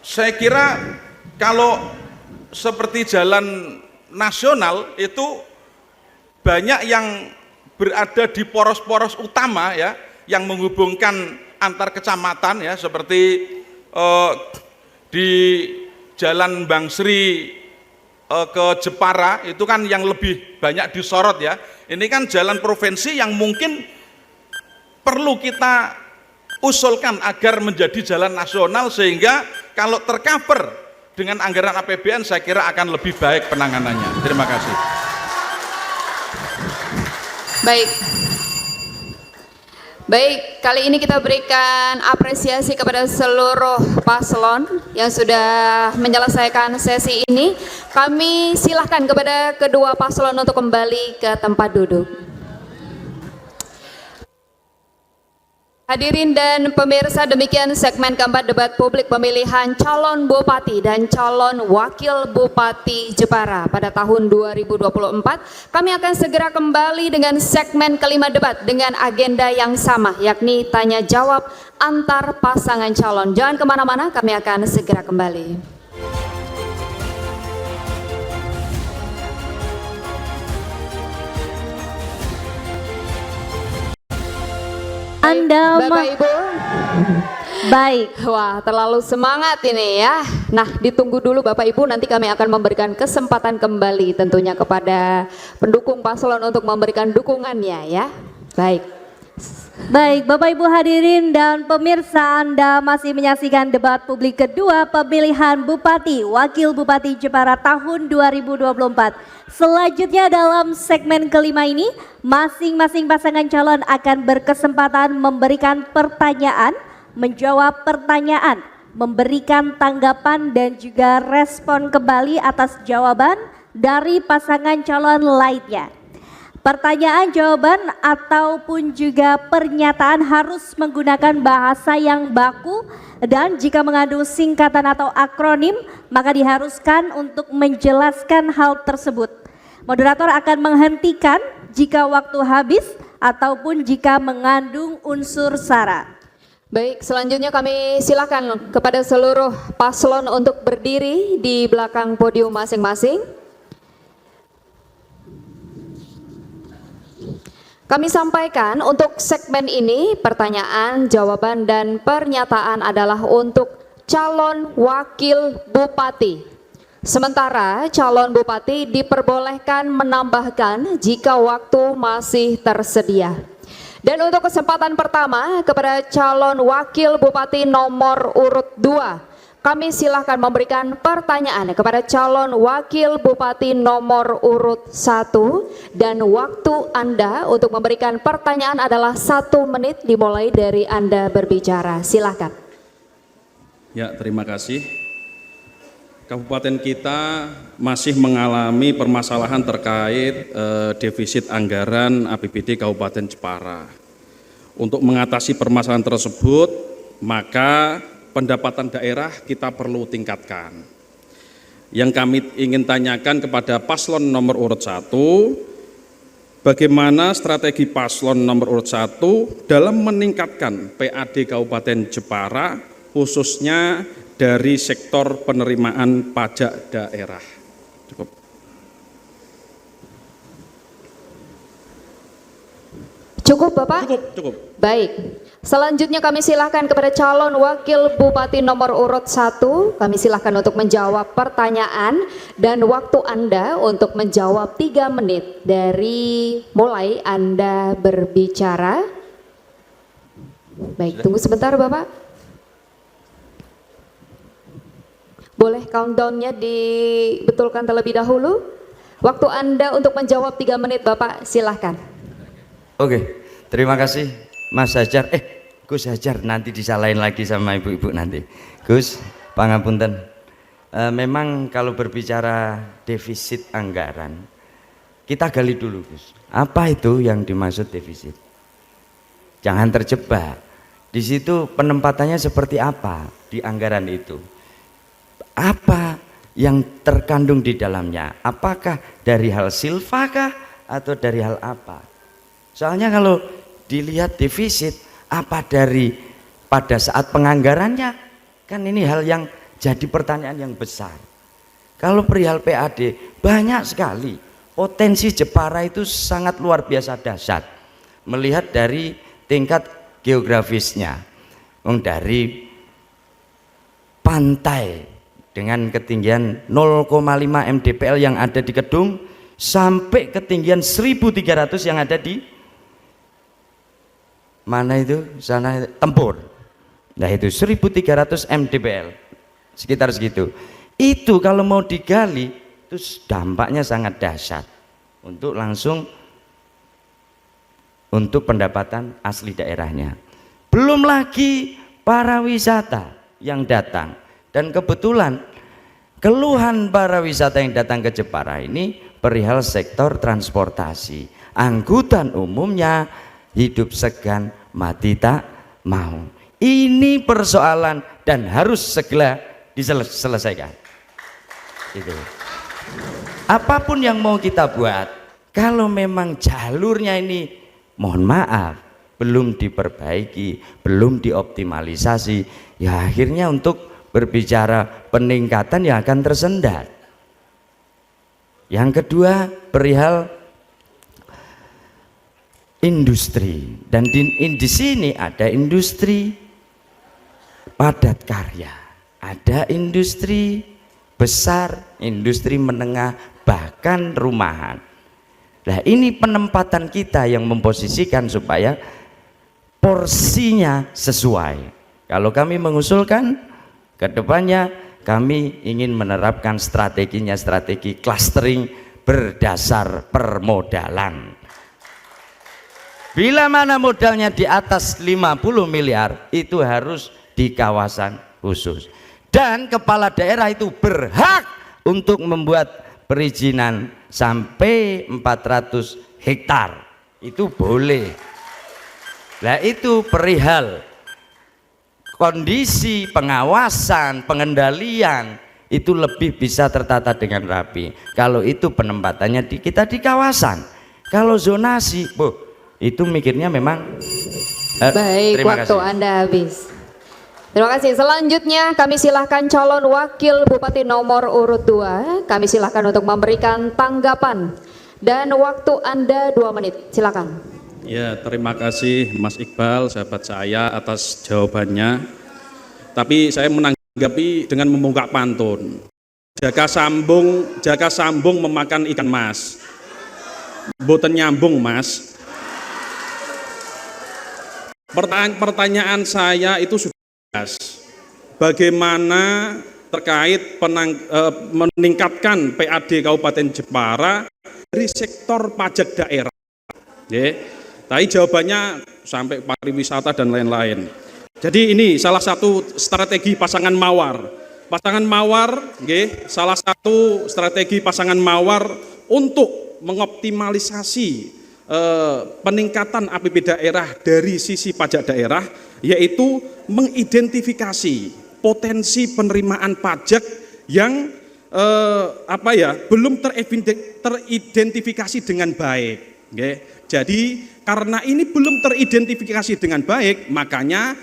Saya kira kalau seperti jalan nasional itu banyak yang berada di poros-poros utama ya, yang menghubungkan antar kecamatan ya, seperti di Jalan Bangsri ke Jepara itu kan yang lebih banyak disorot ya. Ini kan jalan provinsi yang mungkin perlu kita usulkan agar menjadi jalan nasional, sehingga kalau tercover dengan anggaran APBN saya kira akan lebih baik penanganannya. Terima kasih.
Baik, kali ini kita berikan apresiasi kepada seluruh paslon yang sudah menyelesaikan sesi ini. Kami silahkan kepada kedua paslon untuk kembali ke tempat duduk. Hadirin dan pemirsa, demikian segmen keempat debat publik pemilihan calon bupati dan calon wakil bupati Jepara pada tahun 2024. Kami akan segera kembali dengan segmen kelima debat dengan agenda yang sama, yakni tanya jawab antar pasangan calon. Jangan kemana-mana, kami akan segera kembali. Bapak Ibu,
Baik.
wah terlalu semangat ini ya. Nah, ditunggu dulu Bapak Ibu, nanti kami akan memberikan kesempatan kembali tentunya kepada pendukung paslon untuk memberikan dukungannya ya.
Baik, Bapak Ibu hadirin dan pemirsa, Anda masih menyaksikan debat publik kedua pemilihan Bupati Wakil Bupati Jepara tahun 2024. Selanjutnya dalam segmen kelima ini, masing-masing pasangan calon akan berkesempatan memberikan pertanyaan, menjawab pertanyaan, memberikan tanggapan dan juga respon kembali atas jawaban dari pasangan calon lainnya. Pertanyaan, jawaban, ataupun juga pernyataan harus menggunakan bahasa yang baku, dan jika mengandung singkatan atau akronim, maka diharuskan untuk menjelaskan hal tersebut. Moderator akan menghentikan jika waktu habis ataupun jika mengandung unsur sara.
Baik, selanjutnya kami silakan kepada seluruh paslon untuk berdiri di belakang podium masing-masing. Kami sampaikan untuk segmen ini pertanyaan, jawaban, dan pernyataan adalah untuk calon wakil bupati. Sementara calon bupati diperbolehkan menambahkan jika waktu masih tersedia. Dan untuk kesempatan pertama kepada calon wakil bupati nomor urut 2, kami silahkan memberikan pertanyaan kepada calon wakil bupati nomor urut 1, dan waktu Anda untuk memberikan pertanyaan adalah 1 menit dimulai dari Anda berbicara. Silahkan.
Ya, terima kasih. kabupaten kita masih mengalami permasalahan terkait defisit anggaran APBD Kabupaten Jepara. Untuk mengatasi permasalahan tersebut, maka pendapatan daerah kita perlu tingkatkan. Yang kami ingin tanyakan kepada paslon nomor urut 1, bagaimana strategi paslon nomor urut 1 dalam meningkatkan PAD Kabupaten Jepara, khususnya dari sektor penerimaan pajak daerah. Cukup.
Cukup Bapak?
Cukup.
Baik. Selanjutnya kami silakan kepada calon wakil bupati nomor urut 1. Kami silakan untuk menjawab pertanyaan dan waktu Anda untuk menjawab 3 menit dari mulai Anda berbicara. Baik, tunggu sebentar Bapak. Boleh countdown-nya dibetulkan terlebih dahulu. Waktu Anda untuk menjawab 3 menit Bapak, silahkan.
Oke, terima kasih Mas Hajar. Gus Hajar, nanti disalahin lagi sama ibu-ibu nanti. Gus, pangapunten. Memang kalau berbicara defisit anggaran, kita gali dulu Gus. Apa itu yang dimaksud defisit? Jangan terjebak. Di situ penempatannya seperti apa di anggaran itu? Apa yang terkandung di dalamnya? Apakah dari hal silfakah atau dari hal apa? Soalnya kalau dilihat defisit, apa dari pada saat penganggarannya? Kan ini hal yang jadi pertanyaan yang besar. Kalau perihal PAD, banyak sekali potensi Jepara itu sangat luar biasa dahsyat. Melihat dari tingkat geografisnya, dari pantai dengan ketinggian 0,5 mdpl yang ada di Kedung sampai ketinggian 1.300 yang ada di mana itu sana Tempur. Nah itu 1.300 mdpl sekitar segitu. Itu kalau mau digali itu dampaknya sangat dahsyat untuk langsung untuk pendapatan asli daerahnya. Belum lagi para wisata yang datang. Dan kebetulan keluhan para wisata yang datang ke Jepara ini perihal sektor transportasi. Angkutan umumnya hidup segan mati tak mau. Ini persoalan dan harus segera diselesaikan. Itu. Apapun yang mau kita buat, kalau memang jalurnya ini mohon maaf belum diperbaiki, belum dioptimalisasi, ya akhirnya untuk berbicara peningkatan yang akan tersendat. Yang kedua perihal industri, dan di sini ada industri padat karya, ada industri besar, industri menengah, bahkan rumahan. Nah ini penempatan kita yang memposisikan supaya porsinya sesuai. Kalau kami mengusulkan kedepannya kami ingin menerapkan strateginya, strategi clustering berdasar permodalan. Bila mana modalnya di atas 50 miliar itu harus di kawasan khusus. Dan kepala daerah itu berhak untuk membuat perizinan sampai 400 hektar. Itu boleh. Nah itu perihal kondisi pengawasan, pengendalian itu lebih bisa tertata dengan rapi. Kalau itu penempatannya kita di kawasan. Kalau zonasi, itu mikirnya memang
baik, waktu
kasih.
Anda habis. Terima kasih. Selanjutnya kami silahkan calon wakil bupati nomor urut 2. Kami silahkan untuk memberikan tanggapan dan waktu Anda 2 menit. Silakan.
Ya, terima kasih Mas Iqbal, sahabat saya atas jawabannya. Tapi saya menanggapi dengan membuka pantun. Jaka sambung memakan ikan mas. Boten nyambung mas. Pertanyaan saya itu sudah jelas. Bagaimana terkait meningkatkan PAD Kabupaten Jepara dari sektor pajak daerah. Tapi jawabannya sampai pariwisata dan lain-lain. Jadi ini salah satu strategi pasangan mawar pasangan mawar, nggih, salah satu strategi pasangan mawar untuk mengoptimalisasi peningkatan APBD daerah dari sisi pajak daerah, yaitu mengidentifikasi potensi penerimaan pajak yang belum teridentifikasi dengan baik. Okay. Jadi karena ini belum teridentifikasi dengan baik, makanya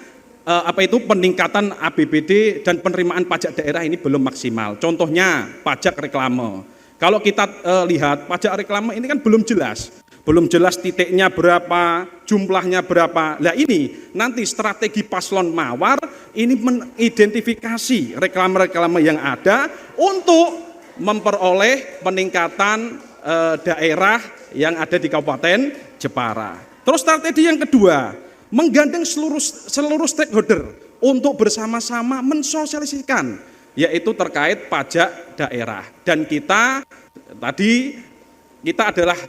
peningkatan APBD dan penerimaan pajak daerah ini belum maksimal. Contohnya pajak reklame. Kalau kita lihat pajak reklame ini kan belum jelas titiknya berapa, jumlahnya berapa. Nah ini nanti strategi paslon mawar ini mengidentifikasi reklame-reklame yang ada untuk memperoleh peningkatan daerah yang ada di Kabupaten Jepara. Terus strategi yang kedua, menggandeng seluruh stakeholder untuk bersama-sama mensosialisasikan, yaitu terkait pajak daerah. Dan kita adalah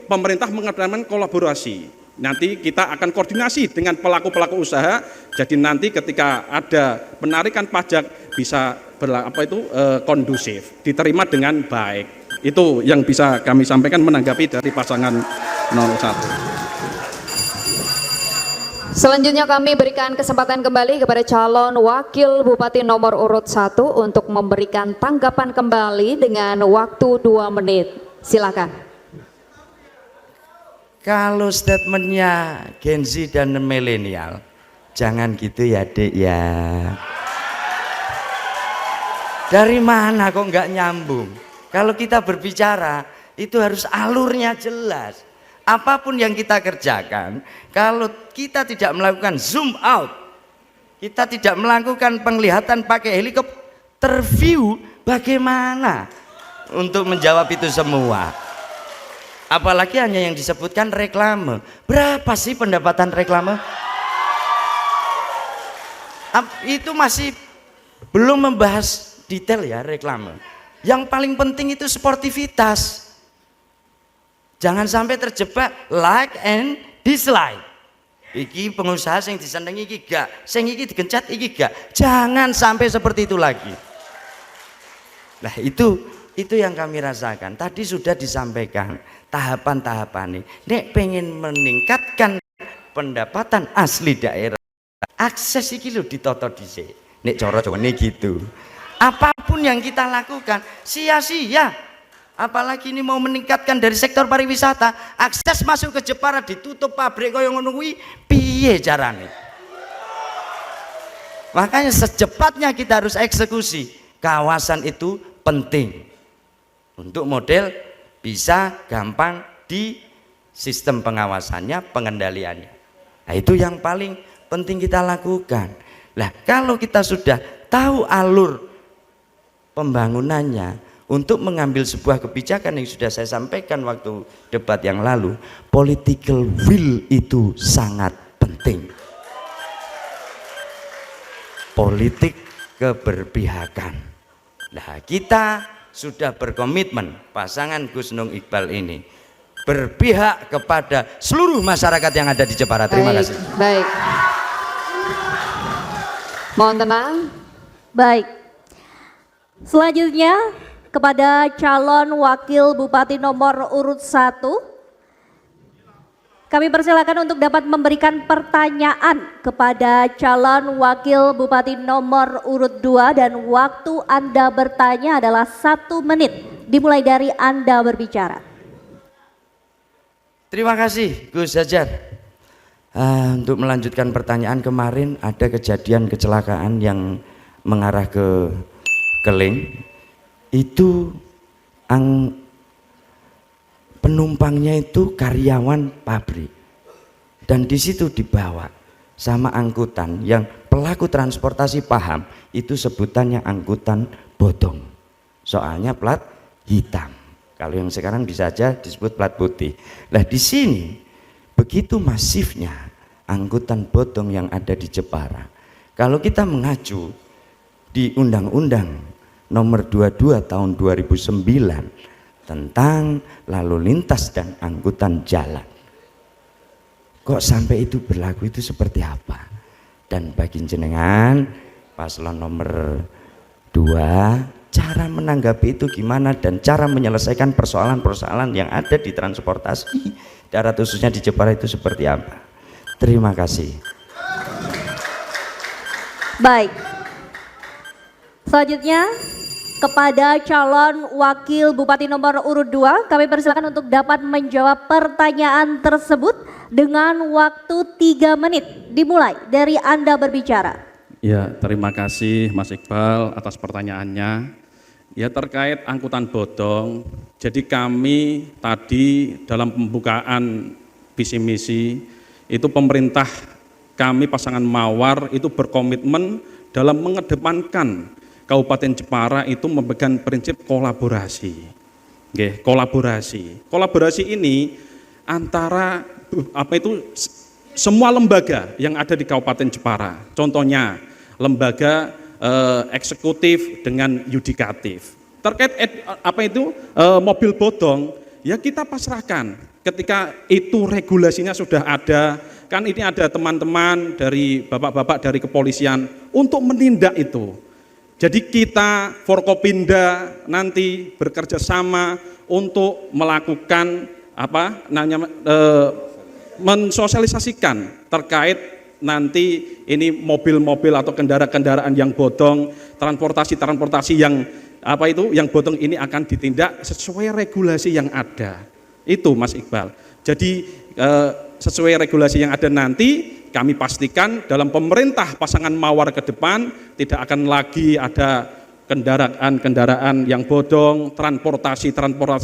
pemerintah mengadakan kolaborasi. Nanti kita akan koordinasi dengan pelaku-pelaku usaha. Jadi nanti ketika ada penarikan pajak bisa kondusif, diterima dengan baik. Itu yang bisa kami sampaikan menanggapi dari pasangan 01.
Selanjutnya kami berikan kesempatan kembali kepada calon wakil bupati nomor urut 1 untuk memberikan tanggapan kembali dengan waktu 2 menit. Silakan.
Kalau statementnya Gen Z dan milenial, jangan gitu ya Dek ya. Dari mana kok nggak nyambung? Kalau kita berbicara itu harus alurnya jelas. Apapun yang kita kerjakan, kalau kita tidak melakukan zoom out, kita tidak melakukan penglihatan pakai helikopter view, bagaimana untuk menjawab itu semua? Apalagi hanya yang disebutkan reklame. Berapa sih pendapatan reklame? Itu masih belum membahas detail ya reklame. Yang paling penting itu sportivitas. Jangan sampai terjebak like and dislike. Iki pengusaha sing disenengi iki gak, sing iki digencat iki gak. Jangan sampai seperti itu lagi. Nah itu yang kami rasakan. Tadi sudah disampaikan tahapan-tahapan ini. Nek pengen meningkatkan pendapatan asli daerah, akses iki lho ditoto dhisik. Nek cara Jawane gitu. Apapun yang kita lakukan sia-sia. Apalagi ini mau meningkatkan dari sektor pariwisata, akses masuk ke Jepara ditutup pabrik kaya ngono kuwi piye carane? Makanya secepatnya kita harus eksekusi. Kawasan itu penting. Untuk model bisa gampang di sistem pengawasannya, pengendaliannya. Nah, itu yang paling penting kita lakukan. Nah, kalau kita sudah tahu alur pembangunannya, untuk mengambil sebuah kebijakan yang sudah saya sampaikan waktu debat yang lalu, political will itu sangat penting. Politik keberpihakan. Nah, kita sudah berkomitmen pasangan Gus Nung Iqbal ini berpihak kepada seluruh masyarakat yang ada di Jepara. Terima kasih.
Baik. Mohon tenang.
Baik. Selanjutnya kepada calon wakil bupati nomor urut 1, kami persilakan untuk dapat memberikan pertanyaan kepada calon wakil bupati nomor urut 2 dan waktu Anda bertanya adalah 1 menit dimulai dari Anda berbicara.
Terima kasih Gus Hajar. Untuk melanjutkan pertanyaan, kemarin ada kejadian kecelakaan yang mengarah ke Keling. Itu penumpangnya itu karyawan pabrik, dan di situ dibawa sama angkutan yang pelaku transportasi paham itu sebutannya angkutan bodong, soalnya plat hitam. Kalau yang sekarang bisa aja disebut plat putih. Nah di sini begitu masifnya angkutan bodong yang ada di Jepara. Kalau kita mengacu di Undang-Undang Nomor 22 tahun 2009 tentang lalu lintas dan angkutan jalan, kok sampai itu berlaku, itu seperti apa? Dan bagi jenengan paslon nomor Dua, cara menanggapi itu gimana dan cara menyelesaikan persoalan-persoalan yang ada di transportasi darat khususnya di Jepara itu seperti apa. Terima kasih.
Baik. Selanjutnya kepada calon wakil bupati nomor urut 2, kami persilakan untuk dapat menjawab pertanyaan tersebut dengan waktu 3 menit. Dimulai dari Anda berbicara.
Ya, terima kasih Mas Iqbal atas pertanyaannya. Ya, terkait angkutan bodong, jadi kami tadi dalam pembukaan visi misi itu pemerintah kami pasangan Mawar itu berkomitmen dalam mengedepankan Kabupaten Jepara itu memegang prinsip kolaborasi. Oke, kolaborasi. Kolaborasi ini antara semua lembaga yang ada di Kabupaten Jepara. Contohnya lembaga eksekutif dengan yudikatif. Terkait mobil bodong, ya kita pasrahkan. Ketika itu regulasinya sudah ada, kan ini ada teman-teman dari bapak-bapak dari kepolisian untuk menindak itu. Jadi kita Forkopinda nanti bekerja sama untuk melakukan mensosialisasikan terkait nanti ini mobil-mobil atau kendaraan-kendaraan yang bodong, transportasi yang yang bodong ini akan ditindak sesuai regulasi yang ada. Itu Mas Iqbal. Jadi sesuai regulasi yang ada nanti kami pastikan dalam pemerintah pasangan Mawar ke depan tidak akan lagi ada kendaraan-kendaraan yang bodong, transportasi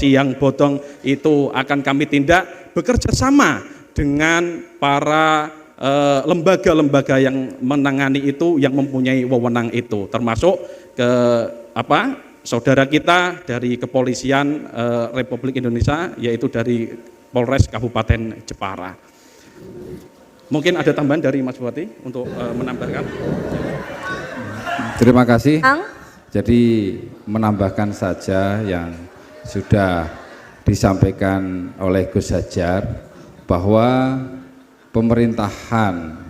yang bodong itu akan kami tindak bekerja sama dengan para lembaga-lembaga yang menangani itu, yang mempunyai wewenang itu, termasuk saudara kita dari Kepolisian Republik Indonesia, yaitu dari Polres Kabupaten Jepara. Mungkin ada tambahan dari Mas Bupati untuk menambahkan.
Terima kasih. Jadi menambahkan saja yang sudah disampaikan oleh Gus Hajar bahwa pemerintahan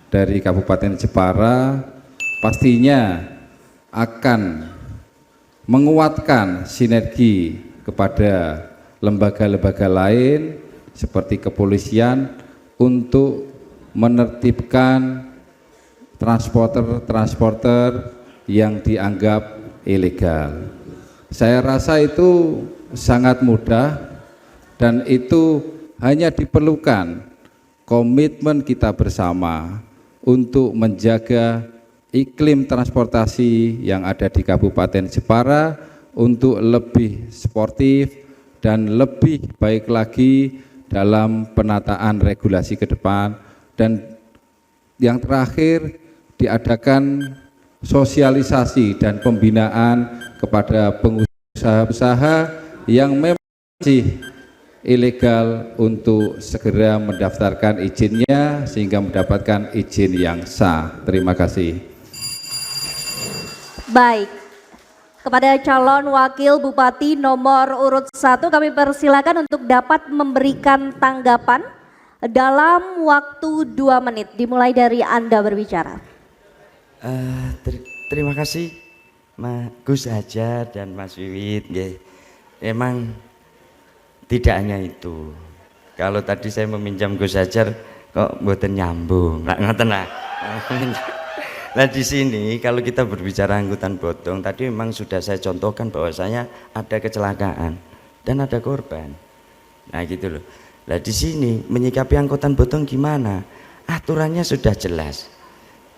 dari Kabupaten Jepara pastinya akan menguatkan sinergi kepada lembaga-lembaga lain seperti kepolisian untuk menertibkan transporter yang dianggap ilegal. Saya rasa itu sangat mudah dan itu hanya diperlukan komitmen kita bersama untuk menjaga iklim transportasi yang ada di Kabupaten Jepara untuk lebih sportif dan lebih baik lagi dalam penataan regulasi ke depan. Dan yang terakhir, diadakan sosialisasi dan pembinaan kepada pengusaha-usaha yang memang masih ilegal untuk segera mendaftarkan izinnya sehingga mendapatkan izin yang sah. Terima kasih.
Baik, kepada calon wakil bupati nomor urut 1 kami persilakan untuk dapat memberikan tanggapan dalam waktu 2 menit. Dimulai dari Anda berbicara.
Terima kasih Mas Gus Hajar dan Mas Wiwit. Emang tidak hanya itu. Kalau tadi saya meminjam Gus Hajar kok mboten nyambung, nggak ngoten lah. Nah di sini kalau kita berbicara angkutan bodong, tadi memang sudah saya contohkan bahwasanya ada kecelakaan dan ada korban. Nah gitu loh. Nah di sini menyikapi angkutan bodong gimana? Aturannya sudah jelas.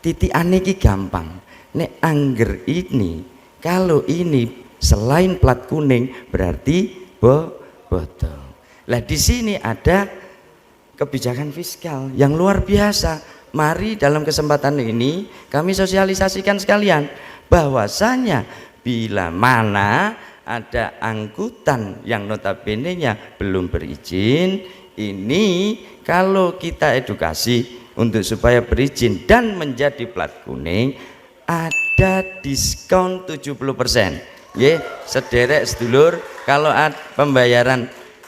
Titikane iki gampang. Nek angger ini, kalau ini selain plat kuning berarti bodong. Lah di sini ada kebijakan fiskal yang luar biasa. Mari dalam kesempatan ini kami sosialisasikan sekalian bahwasanya bila mana ada angkutan yang notabene-nya belum berizin, ini kalau kita edukasi untuk supaya berizin dan menjadi plat kuning ada diskon 70%. Sederek sedulur, kalau pembayaran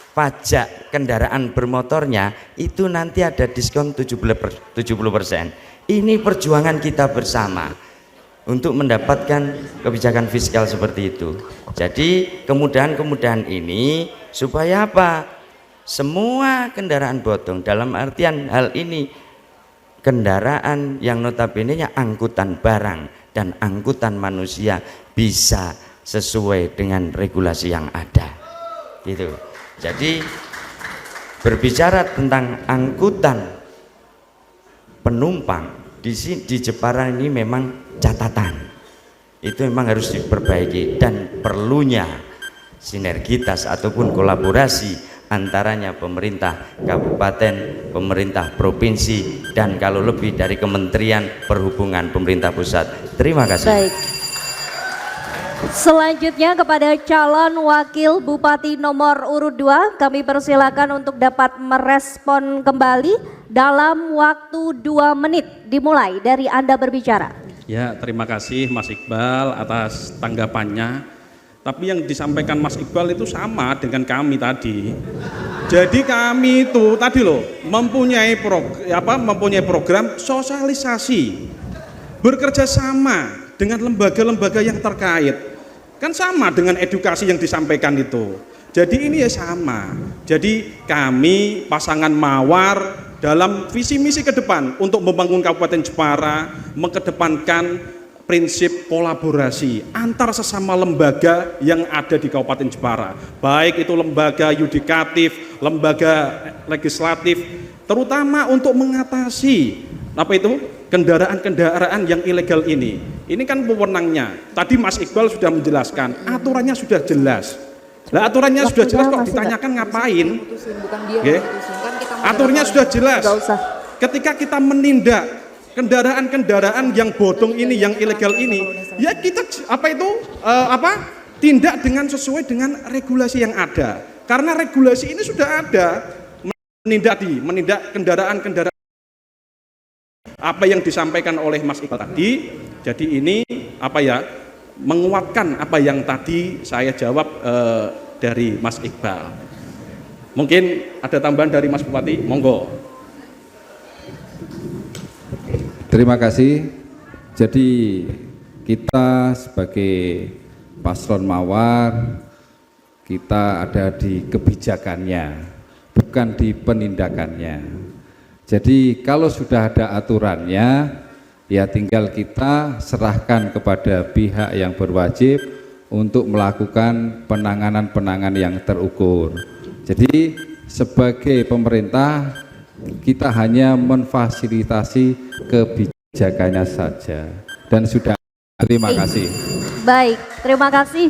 pajak kendaraan bermotornya itu nanti ada diskon 70%. Ini perjuangan kita bersama untuk mendapatkan kebijakan fiskal seperti itu. Jadi kemudahan-kemudahan ini supaya apa? Semua kendaraan bodong, dalam artian hal ini kendaraan yang notabene-nya angkutan barang dan angkutan manusia bisa sesuai dengan regulasi yang ada. Gitu. Jadi berbicara tentang angkutan penumpang di Jepara ini memang catatan itu memang harus diperbaiki, dan perlunya sinergitas ataupun kolaborasi antaranya pemerintah kabupaten, pemerintah provinsi, dan kalau lebih dari Kementerian Perhubungan pemerintah pusat. Terima kasih.
Baik. Selanjutnya kepada calon wakil bupati nomor urut 2, kami persilakan untuk dapat merespon kembali dalam waktu 2 menit dimulai dari Anda berbicara.
Ya, terima kasih Mas Iqbal atas tanggapannya. Tapi yang disampaikan Mas Iqbal itu sama dengan kami tadi. Jadi kami itu tadi loh mempunyai program sosialisasi, bekerja sama dengan lembaga-lembaga yang terkait. Kan sama dengan edukasi yang disampaikan itu. Jadi ini ya sama. Jadi kami pasangan Mawar dalam visi misi ke depan untuk membangun Kabupaten Jepara mengedepankan prinsip kolaborasi antar sesama lembaga yang ada di Kabupaten Jepara, baik itu lembaga yudikatif, lembaga legislatif, terutama untuk mengatasi kendaraan-kendaraan yang ilegal ini. Ini kan wewenangnya. Tadi Mas Iqbal sudah menjelaskan, aturannya sudah jelas. Lah aturannya sudah jelas kok ditanyakan ngapain? Aturannya sudah jelas. Ketika kita menindak kendaraan-kendaraan yang bodong ini, yang ilegal ini, ya kita tindak dengan sesuai dengan regulasi yang ada. Karena regulasi ini sudah ada, menindak kendaraan-kendaraan apa yang disampaikan oleh Mas Iqbal tadi. Jadi ini menguatkan apa yang tadi saya jawab dari Mas Iqbal. Mungkin ada tambahan dari Mas Bupati, monggo.
Terima kasih. Jadi kita sebagai paslon Mawar, kita ada di kebijakannya, bukan di penindakannya. Jadi kalau sudah ada aturannya, ya tinggal kita serahkan kepada pihak yang berwajib untuk melakukan penanganan-penanganan yang terukur. Jadi sebagai pemerintah, kita hanya memfasilitasi kebijakannya saja, dan sudah. Terima kasih.
Baik, terima kasih.